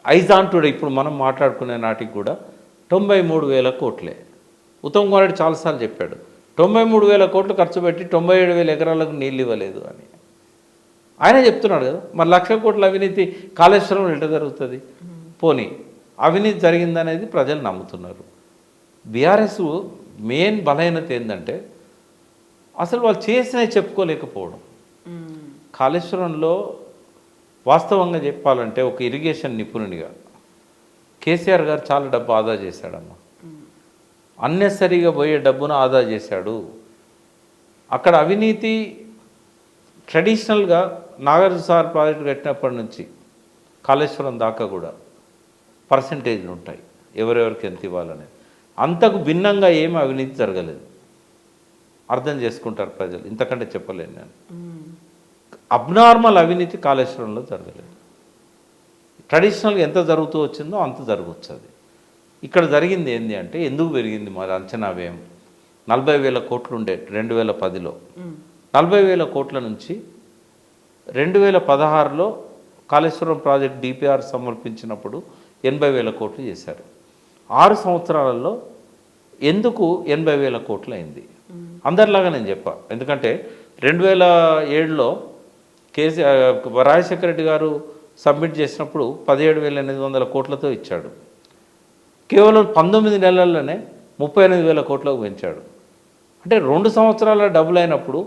ఐజాన్ టుడే ఇప్పుడు మనం మాట్లాడుకునే నాటికి కూడా 93,000 కోట్లే. ఉత్తమ్ కుమార్ రెడ్డి చాలాసార్లు చెప్పాడు 93,000 కోట్లు ఖర్చు పెట్టి 97,000 ఎకరాలకు నీళ్ళు ఇవ్వలేదు అని. ఆయన చెప్తున్నాడు కదా, మరి 1,00,000 కోట్ల అవినీతి కాళేశ్వరం ఎట్లా జరుగుతుంది? పోనీ అవినీతి జరిగిందనేది ప్రజలు నమ్ముతున్నారు. బీఆర్ఎస్ మెయిన్ బలహీనత ఏంటంటే అసలు వాళ్ళు చేసినవి చెప్పుకోలేకపోవడం. కాళేశ్వరంలో వాస్తవంగా చెప్పాలంటే ఒక ఇరిగేషన్ నిపుణునిగా కేసీఆర్ గారు చాలా డబ్బు ఆదా చేశాడమ్మా. అన్నెసరిగా పోయే డబ్బును ఆదా చేశాడు. అక్కడ అవినీతి ట్రెడిషనల్గా నాగార్జునసాగర్ ప్రాజెక్టు కట్టినప్పటి నుంచి కాళేశ్వరం దాకా కూడా పర్సంటేజ్లు ఉంటాయి, ఎవరెవరికి ఎంత ఇవ్వాలనేది. అంతకు భిన్నంగా ఏమి అవినీతి జరగలేదు. అర్థం చేసుకుంటారు ప్రజలు, ఇంతకంటే చెప్పలేను నేను. అబ్నార్మల్ అవినీతి కాళేశ్వరంలో జరగలేదు. ట్రెడిషనల్గా ఎంత జరుగుతూ వచ్చిందో అంత జరగవచ్చు. అది ఇక్కడ జరిగింది ఏంటి అంటే ఎందుకు పెరిగింది మరి అంచనా వ్యయం 40,000 కోట్లు ఉండే 2010లో 40,000 కోట్ల నుంచి 2016లో కాళేశ్వరం ప్రాజెక్ట్ డిపిఆర్ సమర్పించినప్పుడు 80,000 కోట్లు చేశారు. 6 సంవత్సరాలలో ఎందుకు 80,000 కోట్లు అయింది? అందరిలాగా నేను చెప్పా. ఎందుకంటే 2007లో రాజశేఖర రెడ్డి గారు సబ్మిట్ చేసినప్పుడు 17,800 కోట్లతో ఇచ్చాడు. కేవలం 19 నెలల్లోనే 38,000 కోట్లకు పెంచాడు. అంటే 2 సంవత్సరాల డబుల్ అయినప్పుడు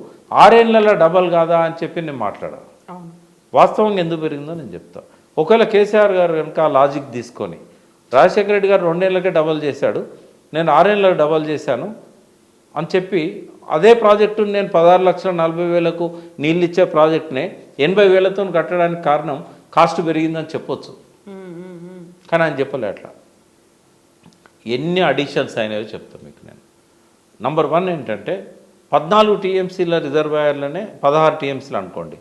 6 ఏళ్ళ డబల్ కాదా అని చెప్పి నేను మాట్లాడాను. వాస్తవంగా ఎందుకు పెరిగిందో నేను చెప్తాను. ఒకవేళ కేసీఆర్ గారు కనుక ఆ లాజిక్ తీసుకొని రాజశేఖర రెడ్డి గారు 2 ఏళ్ళకే డబల్ చేశాడు, నేను 6 ఏళ్ళకి డబల్ చేశాను అని చెప్పి అదే ప్రాజెక్టును నేను 16,40,000కు నీళ్ళు ఇచ్చే ప్రాజెక్ట్నే 80,000తో కట్టడానికి కారణం కాస్ట్ పెరిగిందని చెప్పొచ్చు. కానీ ఆయన చెప్పలే. అట్లా ఎన్ని అడిషన్స్ అయినాయో చెప్తాను మీకు నేను. నంబర్ 1 ఏంటంటే 14 టీఎంసీల రిజర్వాయర్లనే 16 టీఎంసీలు అనుకోండి.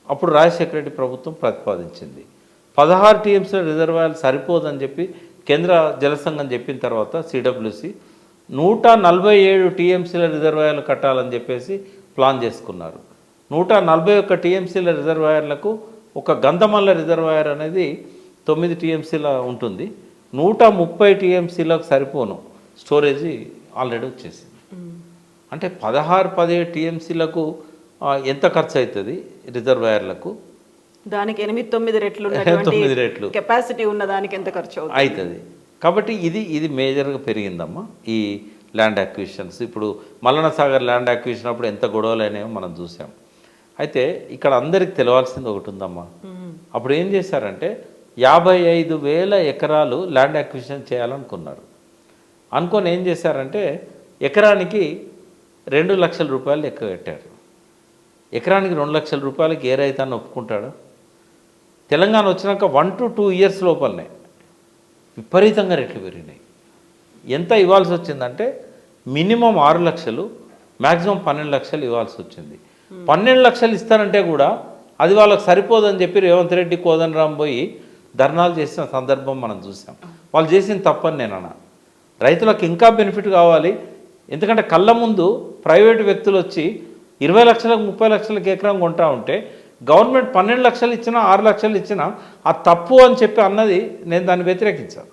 అప్పుడు రాజశేఖర రెడ్డి ప్రభుత్వం ప్రతిపాదించింది 16 టీఎంసీల రిజర్వాయర్లు సరిపోదని చెప్పి కేంద్ర జలసంఘం చెప్పిన తర్వాత సిడబ్ల్యూసి 147 టీఎంసీల రిజర్వాయర్లు కట్టాలని చెప్పేసి ప్లాన్ చేసుకున్నారు. 141 టీఎంసీల రిజర్వాయర్లకు ఒక గంధమల్ల రిజర్వాయర్ అనేది 9 టీఎంసీల ఉంటుంది. 130 టీఎంసీలకు సరిపోను స్టోరేజీ ఆల్రెడీ వచ్చేసింది. అంటే 16-17 టీఎంసీలకు ఎంత ఖర్చు అవుతుంది రిజర్వాయర్లకు? దానికి 8-9 రెట్లు కెపాసిటీ ఉన్న దానికి ఎంత ఖర్చు అవుతుంది. కాబట్టి ఇది మేజర్గా పెరిగిందమ్మా ఈ ల్యాండ్ అక్విజిషన్స్. ఇప్పుడు మల్లన్న సాగర్ ల్యాండ్ అక్విజిషన్ అప్పుడు ఎంత గొడవలు అయినాయో మనం చూసాం. అయితే ఇక్కడ అందరికి తెలవాల్సింది ఒకటి ఉందమ్మా. అప్పుడు ఏం చేశారంటే 55,000 ఎకరాలు ల్యాండ్ అక్విజిషన్ చేయాలనుకున్నారు. అనుకొని ఏం చేశారంటే ఎకరానికి 2 లక్షల రూపాయలు లెక్క కట్టారు. ఎకరానికి 2 లక్షల రూపాయలకి ఏ రైతాన్ని ఒప్పుకుంటాడు? తెలంగాణ వచ్చినాక 1 to 2 ఇయర్స్ లోపలనే విపరీతంగా రేట్లు పెరిగినాయి. ఎంత ఇవ్వాల్సి వచ్చిందంటే మినిమం 6 లక్షలు, మ్యాక్సిమం 12 లక్షలు ఇవ్వాల్సి వచ్చింది. 12 లక్షలు ఇస్తారంటే కూడా అది వాళ్ళకి సరిపోదని చెప్పి రేవంత్ రెడ్డి కోదండరాం పోయి ధర్నాలు చేసిన సందర్భం మనం చూసాం. వాళ్ళు చేసిన తప్పని నేను అన్నా. రైతులకు ఇంకా బెనిఫిట్ కావాలి. ఎందుకంటే కళ్ళ ముందు ప్రైవేటు వ్యక్తులు వచ్చి 20 లక్షలకు 30 లక్షలకు ఎకరం కొంటా ఉంటే గవర్నమెంట్ 12 లక్షలు ఇచ్చినా 6 లక్షలు ఇచ్చినా ఆ తప్పు అని చెప్పి అన్నది నేను దాన్ని వ్యతిరేకించాను.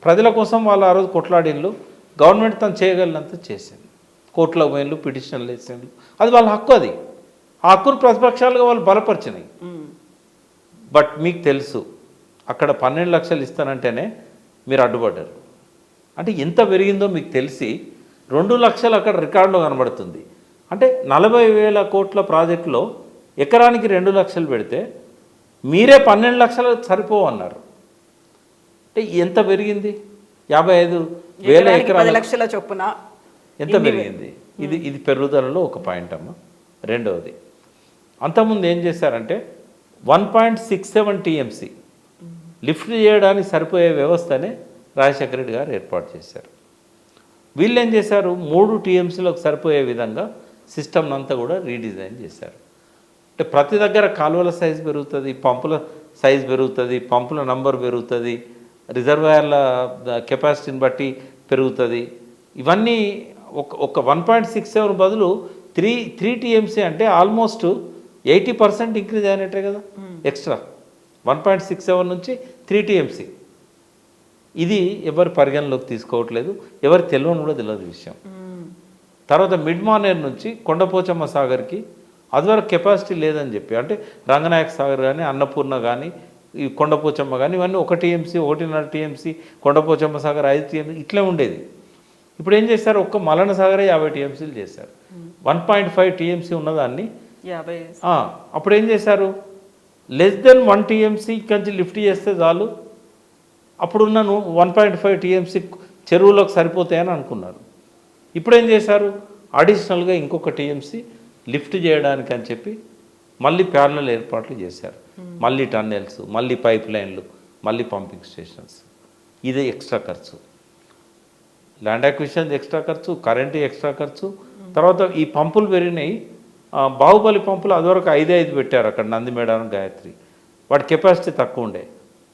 ప్రజల కోసం వాళ్ళు ఆ రోజు కొట్లాడిళ్ళు. గవర్నమెంట్ తను చేయగలిగినంత చేసింది. కోర్టులో పోయిన్లు, పిటిషన్లు వేసిండ్లు. అది వాళ్ళ హక్కు. అది ఆ హక్కును ప్రతిపక్షాలుగా వాళ్ళు బలపరిచినాయి. బట్ మీకు తెలుసు అక్కడ 12 లక్షలు ఇస్తానంటేనే మీరు అడ్డుపడ్డారు. అంటే ఎంత పెరిగిందో మీకు తెలిసి 2 లక్షలు అక్కడ రికార్డులో కనబడుతుంది. అంటే 40,000 కోట్ల ప్రాజెక్టులో ఎకరానికి 2 లక్షలు పెడితే మీరే 12 లక్షలు సరిపోవన్నారు. అంటే ఎంత పెరిగింది? 55,000 ఎకరాల లక్షల చొప్పున ఎంత పెరిగింది? ఇది పెరుగుదలలో ఒక పాయింట్ అమ్మ. రెండవది, అంతకుముందు ఏం చేశారంటే 1.67 టీఎంసీ లిఫ్ట్ చేయడానికి సరిపోయే వ్యవస్థనే రాజశేఖర రెడ్డి గారు ఏర్పాటు చేశారు. వీళ్ళు ఏం చేశారు? 3 టీఎంసీలకు సరిపోయే విధంగా సిస్టమ్ని అంతా కూడా రీడిజైన్ చేశారు. అంటే ప్రతి దగ్గర కాలువల సైజు పెరుగుతుంది, పంపుల సైజు పెరుగుతుంది, పంపుల నంబర్ పెరుగుతుంది, రిజర్వాయర్ల కెపాసిటీని బట్టి పెరుగుతుంది. ఇవన్నీ ఒక 1.67 బదులు 3 టీఎంసీ అంటే ఆల్మోస్ట్ 80% ఇంక్రీజ్ అయినట్టే కదా. ఎక్స్ట్రా 1.67 నుంచి 3 టీఎంసీ. ఇది ఎవరు పరిగణలోకి తీసుకోవట్లేదు, ఎవరు తెలియని కూడా తెలియదు విషయం. తర్వాత మిడ్ మానేర్ నుంచి కొండపోచమ్మ సాగర్కి అదివరకు కెపాసిటీ లేదని చెప్పి, అంటే రంగనాయక సాగర్ కానీ అన్నపూర్ణ కానీ ఈ కొండపోచమ్మ కానీ ఇవన్నీ 1 TMC 1.5 TMC, Kondapochamma Sagar 5 TMC ఇట్లా ఉండేది. ఇప్పుడు ఏం చేశారు? ఒక్క మలన సాగరే 50 టీఎంసీలు చేశారు. 1.5 టీఎంసీ ఉన్నదాన్ని 50. అప్పుడు ఏం చేశారు? Less than 1 TMC Kanchi lift చేస్తే చాలు, అప్పుడున్న 1.5 టీఎంసీ చెరువులకు సరిపోతాయని అనుకున్నారు. ఇప్పుడు ఏం చేశారు? అడిషనల్గా ఇంకొక టీఎంసీ లిఫ్ట్ చేయడానికి అని చెప్పి మళ్ళీ ప్యారలల్ ఏర్పాట్లు చేశారు. మళ్ళీ టన్నెల్స్, మళ్ళీ పైప్ లైన్లు, మళ్ళీ పంపింగ్ స్టేషన్స్. ఇదే ఎక్స్ట్రా ఖర్చు. ల్యాండ్ అక్విజిషన్ ఎక్స్ట్రా ఖర్చు, కరెంటు ఎక్స్ట్రా ఖర్చు. తర్వాత ఈ పంపులు పెరిగినాయి. బాహుబలి పంపులు అదివరకు 5 పెట్టారు అక్కడ నందిమేడారం, గాయత్రి. వాటి కెపాసిటీ తక్కువ ఉండే.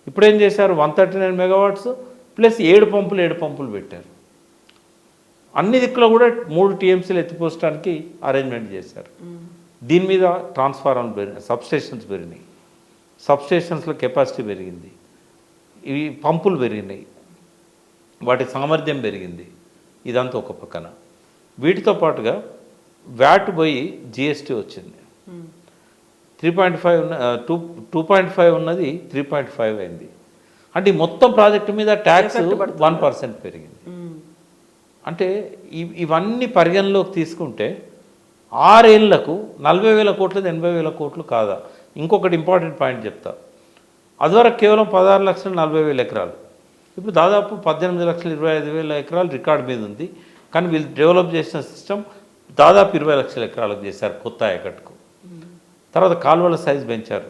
ఇప్పుడు ఏం చేశారు? 139 మెగావాట్స్ ప్లస్ 7 పంపులు పెట్టారు. అన్ని దిక్కులో కూడా 3 టీఎంసీలు ఎత్తిపోసడానికి అరేంజ్మెంట్ చేశారు. దీని మీద ట్రాన్స్ఫార్మర్ పెరిగినాయి, సబ్స్టేషన్స్ పెరిగినాయి, సబ్స్టేషన్స్లో కెపాసిటీ పెరిగింది, ఇవి పంపులు పెరిగినాయి, వాటి సామర్థ్యం పెరిగింది. ఇదంతా ఒక పక్కన. వీటితో పాటుగా వ్యాట్ పోయి జిఎస్టీ వచ్చింది. 3.5 2.5 ఉన్నది 3.5 అయింది. అంటే మొత్తం ప్రాజెక్టు మీద ట్యాక్స్ 1% పెరిగింది. అంటే ఇవన్నీ పరిగణలోకి తీసుకుంటే 6 ఏళ్లకు 40,000 కోట్లు 80,000 కోట్లు కాదా? ఇంకొకటి ఇంపార్టెంట్ పాయింట్ చెప్తా. అదివరకు కేవలం 16,40,000 ఎకరాలు, ఇప్పుడు దాదాపు 18,25,000 ఎకరాలు రికార్డు మీద ఉంది. కానీ వీళ్ళు డెవలప్ చేసిన సిస్టమ్ దాదాపు 20 లక్షల ఎకరాలకు చేశారు కొత్త ఆయకట్టుకు. తర్వాత కాలువల సైజు పెంచారు.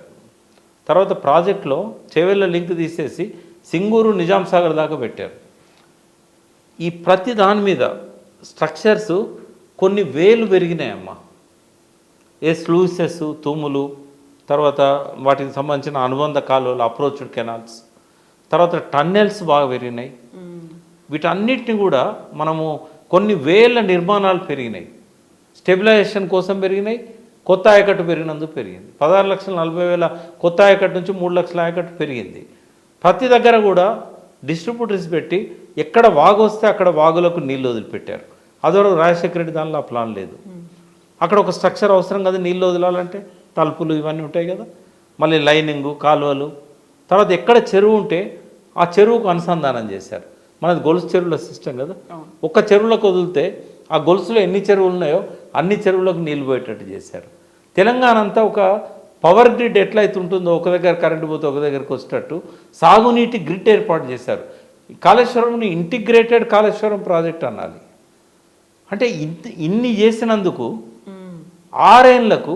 తర్వాత ప్రాజెక్టులో చేవెళ్ళ లింక్ తీసేసి సింగూరు నిజాం సాగర్ దాకా పెట్టారు. ఈ ప్రతి దాని మీద స్ట్రక్చర్స్ కొన్ని వేలు పెరిగినాయమ్మా. స్లూసెస్, తూములు, తర్వాత వాటికి సంబంధించిన అనుబంధ కాలువలు, అప్రోచ్డ్ కెనాల్స్, తర్వాత టన్నెల్స్ బాగా పెరిగినాయి. వీటన్నిటిని కూడా మనము కొన్ని వేల నిర్మాణాలు పెరిగినాయి. స్టెబిలైజేషన్ కోసం పెరిగినాయి, కొత్త ఆయకట్టు పెరిగినందుకు పెరిగింది. 16,40,000 కొత్త ఆయకట్టు నుంచి 3 లక్షల ఆయకట్టు పెరిగింది. ప్రతి దగ్గర కూడా డిస్ట్రిబ్యూటర్స్ పెట్టి ఎక్కడ వాగు వస్తే అక్కడ వాగులకు నీళ్ళు వదిలిపెట్టారు. అదొరకు రాజశేఖర రెడ్డి దానిలో ఆ ప్లాన్ లేదు. అక్కడ ఒక స్ట్రక్చర్ అవసరం కదా నీళ్ళు వదలాలంటే, తలుపులు ఇవన్నీ ఉంటాయి కదా, మళ్ళీ లైనింగు, కాలువలు. తర్వాత ఎక్కడ చెరువు ఉంటే ఆ చెరువుకు అనుసంధానం చేశారు. మనది గొలుసు చెరువుల సిస్టమ్ కదా. ఒక్క చెరువులకు వదిలితే ఆ గొలుసులో ఎన్ని చెరువులు ఉన్నాయో అన్ని చెరువులకు నీళ్ళు పోయేటట్టు చేశారు. తెలంగాణ అంతా ఒక పవర్ గ్రిడ్ ఎట్లయితే ఉంటుందో, ఒక దగ్గర కరెంటు పోతే ఒక దగ్గరకు వచ్చేటట్టు సాగునీటి గ్రిడ్ ఏర్పాటు చేశారు. కాళేశ్వరంని ఇంటిగ్రేటెడ్ కాళేశ్వరం ప్రాజెక్ట్ అనాలి. అంటే ఇన్ని చేసినందుకు 6 ఏళ్లకు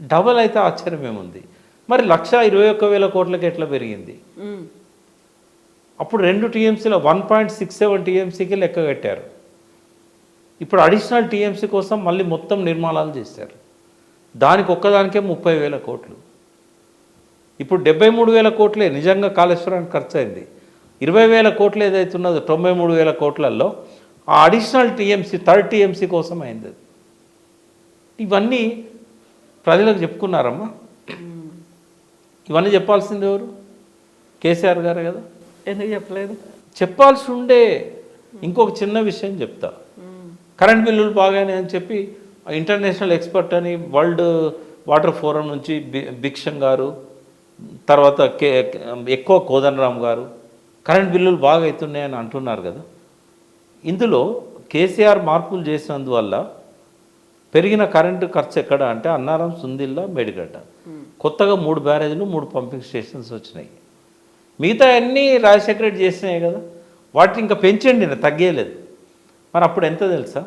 డబల్ అయితే ఆశ్చర్యం ఏముంది. మరి 1,21,000 కోట్లకి ఎట్లా పెరిగింది? అప్పుడు 2 టీఎంసీలో 1.67 టీఎంసీకి లెక్క కట్టారు. ఇప్పుడు అడిషనల్ టీఎంసీ కోసం మళ్ళీ మొత్తం నిర్మాణాలు చేశారు. దానికి ఒక్కదానికే 30,000 కోట్లు. ఇప్పుడు 73,000 కోట్లే నిజంగా కాళేశ్వరానికి ఖర్చు అయింది. 20,000 కోట్లు ఏదైతున్నదో 93,000 కోట్లలో ఆ అడిషనల్ టీఎంసీ థర్డ్ టీఎంసీ కోసం అయింది. ఇవన్నీ ప్రజలకు చెప్పుకున్నారమ్మా. ఇవన్నీ చెప్పాల్సింది ఎవరు? కేసీఆర్ గారే కదా. ఎందుకు చెప్పలేదు? చెప్పాల్సి ఉండే. ఇంకొక చిన్న విషయం చెప్తా. కరెంట్ బిల్లులు బాగానే అని చెప్పి ఇంటర్నేషనల్ ఎక్స్పర్ట్ అని వరల్డ్ వాటర్ ఫోరం నుంచి భిక్షం గారు, తర్వాత ఎక్కువ కోదండరామ్ గారు కరెంట్ బిల్లులు బాగా అవుతున్నాయని అంటున్నారు కదా. ఇందులో కేసీఆర్ మార్పులు చేసినందువల్ల పెరిగిన కరెంటు ఖర్చు ఎక్కడ అంటే అన్నారం, సుందిల్లా, మేడిగడ్డ. కొత్తగా 3 బ్యారేజీలు 3 పంపింగ్ స్టేషన్స్ వచ్చినాయి. మిగతా అన్నీ రాజశేఖర రెడ్డి చేసినాయి కదా. వాటిని ఇంకా పెంచండి, తగ్గేయలేదు. మరి అప్పుడు ఎంత తెలుసా?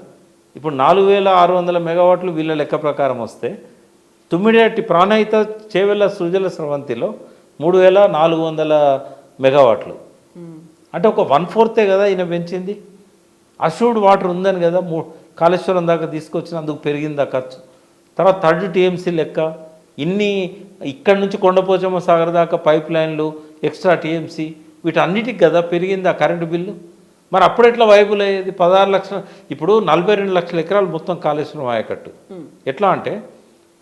ఇప్పుడు 4,600 మెగావాట్లు వీళ్ళ లెక్క ప్రకారం వస్తే తుమ్మిడిహట్టి ప్రాణహిత చేవెళ్ళ సృజల స్రవంతిలో 3,400 మెగావాట్లు. అంటే ఒక 1/4 కదా ఈయన పెంచింది. అష్యూర్డ్ వాటర్ ఉందని కదా కాళేశ్వరం దాకా తీసుకొచ్చినందుకు పెరిగిందా ఖర్చు. తర్వాత థర్డ్ టీఎంసీ లెక్క ఇన్ని ఇక్కడి నుంచి కొండపోచమ్మ సాగర్ దాకా పైప్ లైన్లు, ఎక్స్ట్రా టీఎంసీ, వీటన్నిటికి కదా పెరిగిందా కరెంటు బిల్లు. మరి అప్పుడు ఎట్లా వైబుల్ అయ్యేది? 16 లక్షల, ఇప్పుడు 42 లక్షల ఎకరాలు మొత్తం కాళేశ్వరం ఆయకట్టు. ఎట్లా అంటే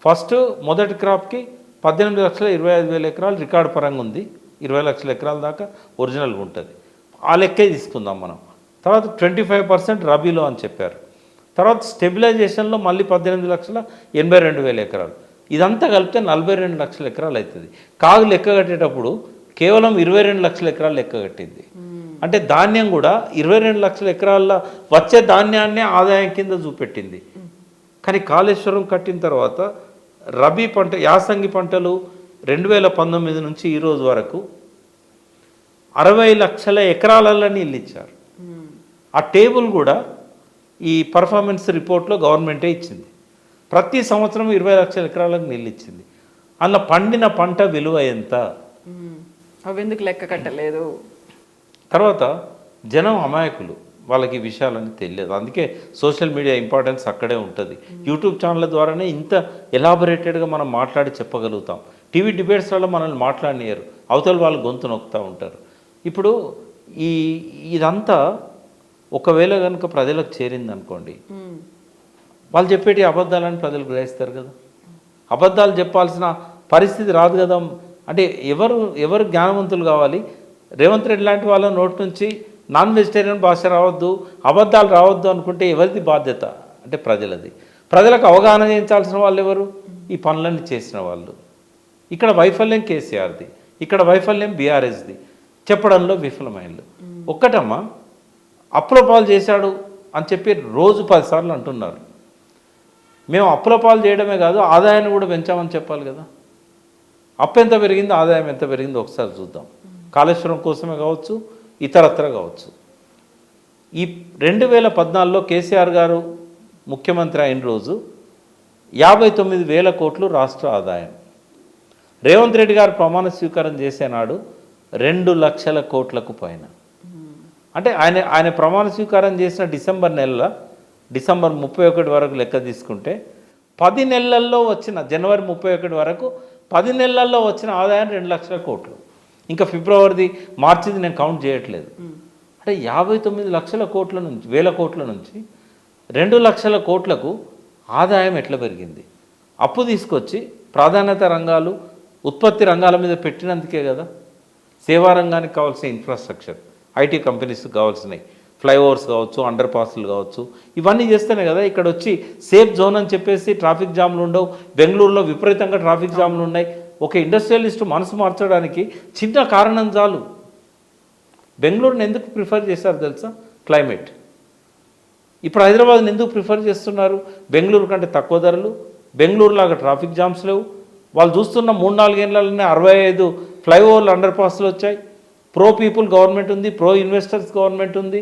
ఫస్ట్ మొదటి క్రాప్కి 18,25,000 ఎకరాలు రికార్డు పరంగా ఉంది. 20 లక్షల ఎకరాల దాకా ఒరిజినల్గా ఉంటుంది. ఆ లెక్కే తీసుకుందాం మనం. తర్వాత 25% రబీలో అని చెప్పారు. తర్వాత స్టెబిలైజేషన్లో మళ్ళీ 18,82,000 ఎకరాలు. ఇదంతా కలిపితే 42 లక్షల ఎకరాలు అవుతుంది. కాగు లెక్క కట్టేటప్పుడు కేవలం 22 లక్షల ఎకరాలు లెక్క కట్టింది. అంటే ధాన్యం కూడా 22 లక్షల ఎకరాల వచ్చే ధాన్యాన్నే ఆదాయం కింద చూపెట్టింది. కానీ కాళేశ్వరం కట్టిన తర్వాత రబీ పంట, యాసంగి పంటలు 2019 నుంచి ఈరోజు వరకు 60 లక్షల ఎకరాలలో నీళ్ళు ఇచ్చారు. ఆ టేబుల్ కూడా ఈ పర్ఫార్మెన్స్ రిపోర్ట్లో గవర్నమెంటే ఇచ్చింది. ప్రతి సంవత్సరం 20 లక్షల ఎకరాలకు నీళ్ళు ఇచ్చింది. అందులో పండిన పంట విలువ ఎంత? అవి ఎందుకు లెక్క కట్టలేదు? తర్వాత జనం అమాయకులు, వాళ్ళకి ఈ విషయాలన్నీ తెలియదు. అందుకే సోషల్ మీడియా ఇంపార్టెన్స్ అక్కడే ఉంటుంది. యూట్యూబ్ ఛానళ్ళ ద్వారానే ఇంత ఎలాబొరేటెడ్గా మనం మాట్లాడి చెప్పగలుగుతాం. టీవీ డిబేట్స్లలో మనల్ని మాట్లాడనియరు, అవతల వాళ్ళు గొంతు నొక్కుతూ ఉంటారు. ఇప్పుడు ఇదంతా ఒకవేళ కనుక ప్రజలకు చేరింది అనుకోండి, వాళ్ళు చెప్పేటి అబద్ధాలని ప్రజలు గ్రహిస్తారు కదా. అబద్ధాలు చెప్పాల్సిన పరిస్థితి రాదు కదా. అంటే ఎవరు జ్ఞానవంతులు కావాలి? రేవంత్ రెడ్డి లాంటి వాళ్ళ నోటి నుంచి నాన్ వెజిటేరియన్ భాష రావద్దు, అబద్ధాలు రావద్దు అనుకుంటే ఎవరిది బాధ్యత? అంటే ప్రజలది. ప్రజలకు అవగాహన చేయించాల్సిన వాళ్ళు ఎవరు? ఈ పనులన్నీ చేసిన వాళ్ళు. ఇక్కడ వైఫల్యం కేసీఆర్ది, ఇక్కడ వైఫల్యం బీఆర్ఎస్ది, చెప్పడంలో విఫలమైనలు. ఒక్కటమ్మా, అప్పుల పాలు చేశాడు అని చెప్పి రోజు 10 సార్లు అంటున్నారు. మేము అప్పుల పాలు చేయడమే కాదు, ఆదాయాన్ని కూడా పెంచామని చెప్పాలి కదా. అప్పు ఎంత పెరిగిందో, ఆదాయం ఎంత పెరిగిందో ఒకసారి చూద్దాం. కాళేశ్వరం కోసమే కావచ్చు, ఇతరత్ర కావచ్చు. ఈ 2014లో కేసీఆర్ గారు ముఖ్యమంత్రి అయిన రోజు 59,000 కోట్లు రాష్ట్ర ఆదాయం. రేవంత్ రెడ్డి గారు ప్రమాణ స్వీకారం చేసే నాడు 2 లక్షల కోట్లకు పైన. అంటే ఆయన ప్రమాణ స్వీకారం చేసిన డిసెంబర్ 31 వరకు లెక్క తీసుకుంటే 10 నెలల్లో వచ్చిన, జనవరి 31 వరకు 10 నెలల్లో వచ్చిన ఆదాయం 2 లక్షల కోట్లు. ఇంకా ఫిబ్రవరిది, మార్చిది నేను కౌంట్ చేయట్లేదు. అంటే 59 లక్షల కోట్ల నుంచి, 1000 కోట్ల నుంచి 2 లక్షల కోట్లకు ఆదాయం ఎట్లా పెరిగింది? అప్పు తీసుకొచ్చి ప్రాధాన్యత రంగాలు, ఉత్పత్తి రంగాల మీద పెట్టినందుకే కదా. సేవా రంగానికి కావాల్సిన ఇన్ఫ్రాస్ట్రక్చర్, ఐటీ కంపెనీస్కి కావాల్సినవి, ఫ్లైఓవర్స్ కావచ్చు, అండర్ పాస్లు కావచ్చు, ఇవన్నీ చేస్తేనే కదా. ఇక్కడ వచ్చి సేఫ్ జోన్ అని చెప్పేసి ట్రాఫిక్ జామ్లు ఉండవు. బెంగళూరులో విపరీతంగా ట్రాఫిక్ జామ్లు ఉన్నాయి. ఒక ఇండస్ట్రియలిస్ట్ మనసు మార్చడానికి చిన్న కారణం చాలు. బెంగళూరుని ఎందుకు ప్రిఫర్ చేశారు తెలుసా? క్లైమేట్. ఇప్పుడు హైదరాబాద్ని ఎందుకు ప్రిఫర్ చేస్తున్నారు? బెంగళూరు కంటే తక్కువ ధరలు, బెంగళూరులాగా ట్రాఫిక్ జామ్స్ లేవు. వాళ్ళు చూస్తున్న 3-4 ఏళ్ళలోనే 65 ఫ్లైఓవర్లు, అండర్ పాస్లు వచ్చాయి. ప్రో పీపుల్ గవర్నమెంట్ ఉంది, ప్రో ఇన్వెస్టర్స్ గవర్నమెంట్ ఉంది,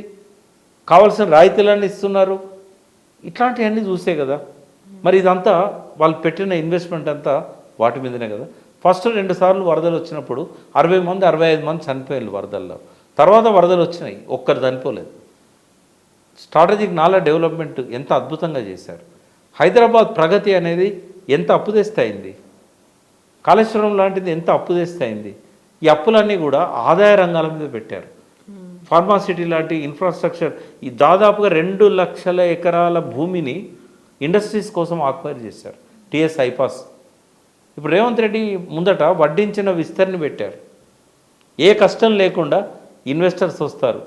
కావాల్సిన రాయితీలన్నీ ఇస్తున్నారు. ఇట్లాంటివన్నీ చూసే కదా. మరి ఇదంతా వాళ్ళు పెట్టిన ఇన్వెస్ట్మెంట్ అంతా వాటి మీదనే కదా. ఫస్ట్ 2 సార్లు వరదలు వచ్చినప్పుడు 60 మంది 65 మంది చనిపోయారు వరదల్లో. తర్వాత వరదలు వచ్చినాయి, ఒక్కరు చనిపోలేదు. స్ట్రాటజిక్ నాలా డెవలప్మెంట్ ఎంత అద్భుతంగా చేశారు. హైదరాబాద్ ప్రగతి అనేది ఎంత అప్పు తెస్తే అయింది. కాళేశ్వరం లాంటిది ఎంత అప్పు తెస్తే అయింది. ఈ అప్పులన్నీ కూడా ఆదాయ రంగాల మీద పెట్టారు. ఫార్మాసిటీ లాంటి ఇన్ఫ్రాస్ట్రక్చర్, ఈ దాదాపుగా 2 లక్షల ఎకరాల భూమిని ఇండస్ట్రీస్ కోసం ఆక్వైర్ చేశారు. టిఎస్ ఐపాస్. ఇప్పుడు రేవంత్ రెడ్డి ముందట వడ్డించిన విస్తరణ పెట్టారు. ఏ కష్టం లేకుండా ఇన్వెస్టర్స్ వస్తారు,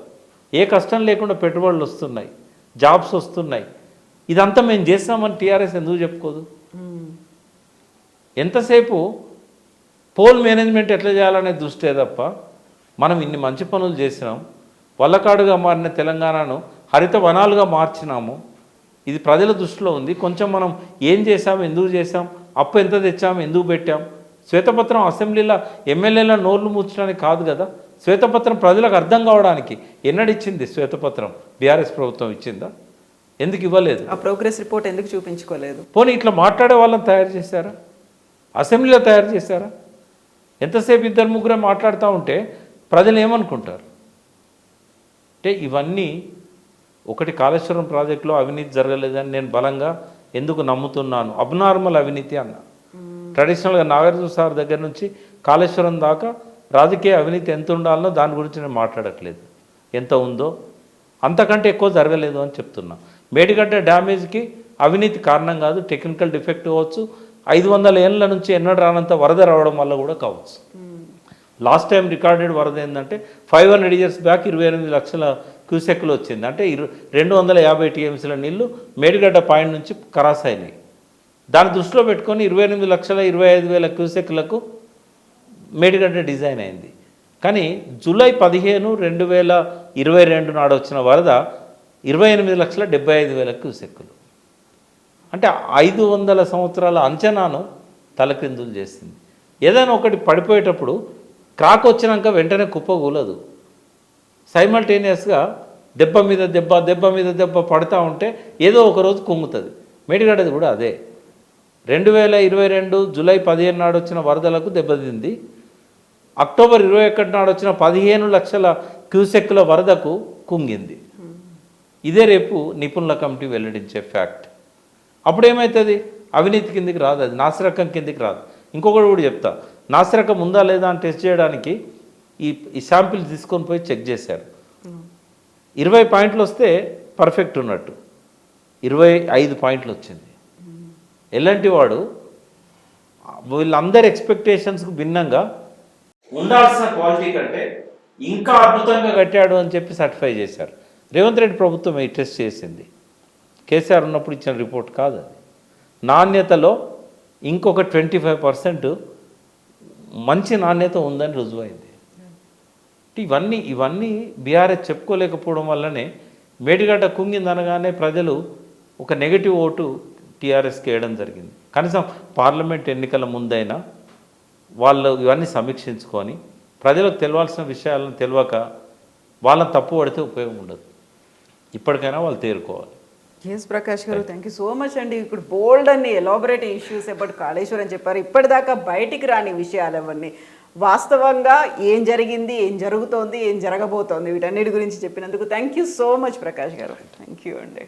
ఏ కష్టం లేకుండా పెట్టుబడులు వస్తున్నాయి, జాబ్స్ వస్తున్నాయి. ఇదంతా మేము చేస్తామని టీఆర్ఎస్ ఎందుకు చెప్పుకోదు? ఎంతసేపు పోల్ మేనేజ్మెంట్ ఎట్లా చేయాలనే దృష్టే తప్ప మనం ఇన్ని మంచి పనులు చేసినాం, వల్లకాడుగా మారిన తెలంగాణను హరిత వనాలుగా మార్చినాము, ఇది ప్రజల దృష్టిలో ఉంది. కొంచెం మనం ఏం చేసాం, ఎందుకు చేసాం, అప్పు ఎంత తెచ్చాం, ఎందుకు పెట్టాం. శ్వేతపత్రం అసెంబ్లీలో ఎమ్మెల్యేల నోర్లు మూర్చడానికి కాదు కదా, శ్వేతపత్రం ప్రజలకు అర్థం కావడానికి. ఎన్నడిచ్చింది శ్వేతపత్రం? బీఆర్ఎస్ ప్రభుత్వం ఇచ్చిందా? ఎందుకు ఇవ్వలేదు? ఆ ప్రోగ్రెస్ రిపోర్ట్ ఎందుకు చూపించుకోలేదు? పోనీ ఇట్లా మాట్లాడే వాళ్ళని తయారు చేశారా? అసెంబ్లీలో తయారు చేశారా? ఎంతసేపు 2-3 మాట్లాడుతూ ఉంటే ప్రజలు ఏమనుకుంటారు? అంటే ఇవన్నీ ఒకటి, కాళేశ్వరం ప్రాజెక్టులో అవినీతి జరగలేదని నేను బలంగా ఎందుకు నమ్ముతున్నాను. అబ్నార్మల్ అవినీతి అన్న. ట్రెడిషనల్గా నాగార్జున సార్ దగ్గర నుంచి కాళేశ్వరం దాకా రాజకీయ అవినీతి ఎంత ఉండాలనో దాని గురించి నేను మాట్లాడట్లేదు. ఎంత ఉందో అంతకంటే ఎక్కువ జరగలేదు అని చెప్తున్నా. మేడిగడ్డ డ్యామేజ్కి అవినీతి కారణం కాదు, టెక్నికల్ డిఫెక్ట్ కావచ్చు, 500 ఏళ్ళ నుంచి ఎన్నడూ రానంత వరద రావడం వల్ల కూడా కావచ్చు. లాస్ట్ టైం రికార్డెడ్ వరద ఏంటంటే 500 years బ్యాక్ 28 లక్షల క్యూసెక్లు వచ్చింది. అంటే 250 టీఎంసీల నీళ్లు మేడిగడ్డ పాయింట్ నుంచి క్రాస్ అయినాయి. దాన్ని దృష్టిలో పెట్టుకొని 28,25,000 క్యూసెక్లకు మేడిగడ్డ డిజైన్ అయింది. కానీ జూలై 15, 2022 నాడు వచ్చిన వరద 28,75,000 క్యూసెక్కులు. అంటే 500 సంవత్సరాల అంచనాను తలక్రిందులు చేసింది. ఏదైనా ఒకటి పడిపోయేటప్పుడు క్రాక్ వచ్చినాక వెంటనే కుప్పకూలదు. సైమల్టేనియస్గా దెబ్బ మీద దెబ్బ, దెబ్బ మీద దెబ్బ పడుతూ ఉంటే ఏదో ఒకరోజు కుంగుతుంది. మేడిగడ్డది కూడా అదే. 2022 జూలై 15 నాడు వచ్చిన వరదలకు దెబ్బతింది. అక్టోబర్ 21 నాడు వచ్చిన 15 లక్షల క్యూసెక్కుల వరదకు కుంగింది. ఇదే రేపు నిపుణుల కమిటీ వెల్లడించే ఫ్యాక్ట్. అప్పుడేమవుతుంది? అవినీతి కిందికి రాదు, అది నాసిరకం కిందికి రాదు. ఇంకొకటి కూడా చెప్తా, నాసిరకం ఉందా లేదా అని టెస్ట్ చేయడానికి ఈ శాంపిల్ తీసుకొని పోయి చెక్ చేశారు. 20 పాయింట్లు వస్తే పర్ఫెక్ట్ ఉన్నట్టు, 25 పాయింట్లు వచ్చింది. ఎలాంటి వాడు వీళ్ళందరి ఎక్స్పెక్టేషన్స్కు భిన్నంగా ఉండాల్సిన క్వాలిటీ కంటే ఇంకా అద్భుతంగా కట్టాడు అని చెప్పి సర్టిఫై చేశారు. రేవంత్ రెడ్డి ప్రభుత్వం ఈ టెస్ట్ చేసింది. కేసీఆర్ ఉన్నప్పుడు ఇచ్చిన రిపోర్ట్ కాదు అది. నాణ్యతలో ఇంకొక 25% మంచి నాణ్యత ఉందని రుజువైంది. ఇవన్నీ బీఆర్ఎస్ చెప్పుకోలేకపోవడం వల్లనే మేడిగడ్డ కుంగిందనగానే ప్రజలు ఒక నెగటివ్ ఓటు టీఆర్ఎస్కి వేయడం జరిగింది. కనీసం పార్లమెంట్ ఎన్నికల ముందైనా వాళ్ళు ఇవన్నీ సమీక్షించుకొని ప్రజలకు తెలవాల్సిన విషయాలను తెలియక వాళ్ళని తప్పు పడితే ఉపయోగం ఉండదు. ఇప్పటికైనా వాళ్ళు తేరుకోవాలి. Yes Prakash garu, thank you so much అండి. ఇప్పుడు బోల్డ్ అన్ని ఎలాబొరేట్ ఇష్యూస్ ఎప్పటి కాళేశ్వరం చెప్పారు. ఇప్పటిదాకా బయటికి రాని విషయాలు అవన్నీ వాస్తవంగా ఏం జరిగింది, ఏం జరుగుతోంది, ఏం జరగబోతోంది, వీటన్నిటి గురించి చెప్పినందుకు thank you so much Prakash garu. Thank you అండి.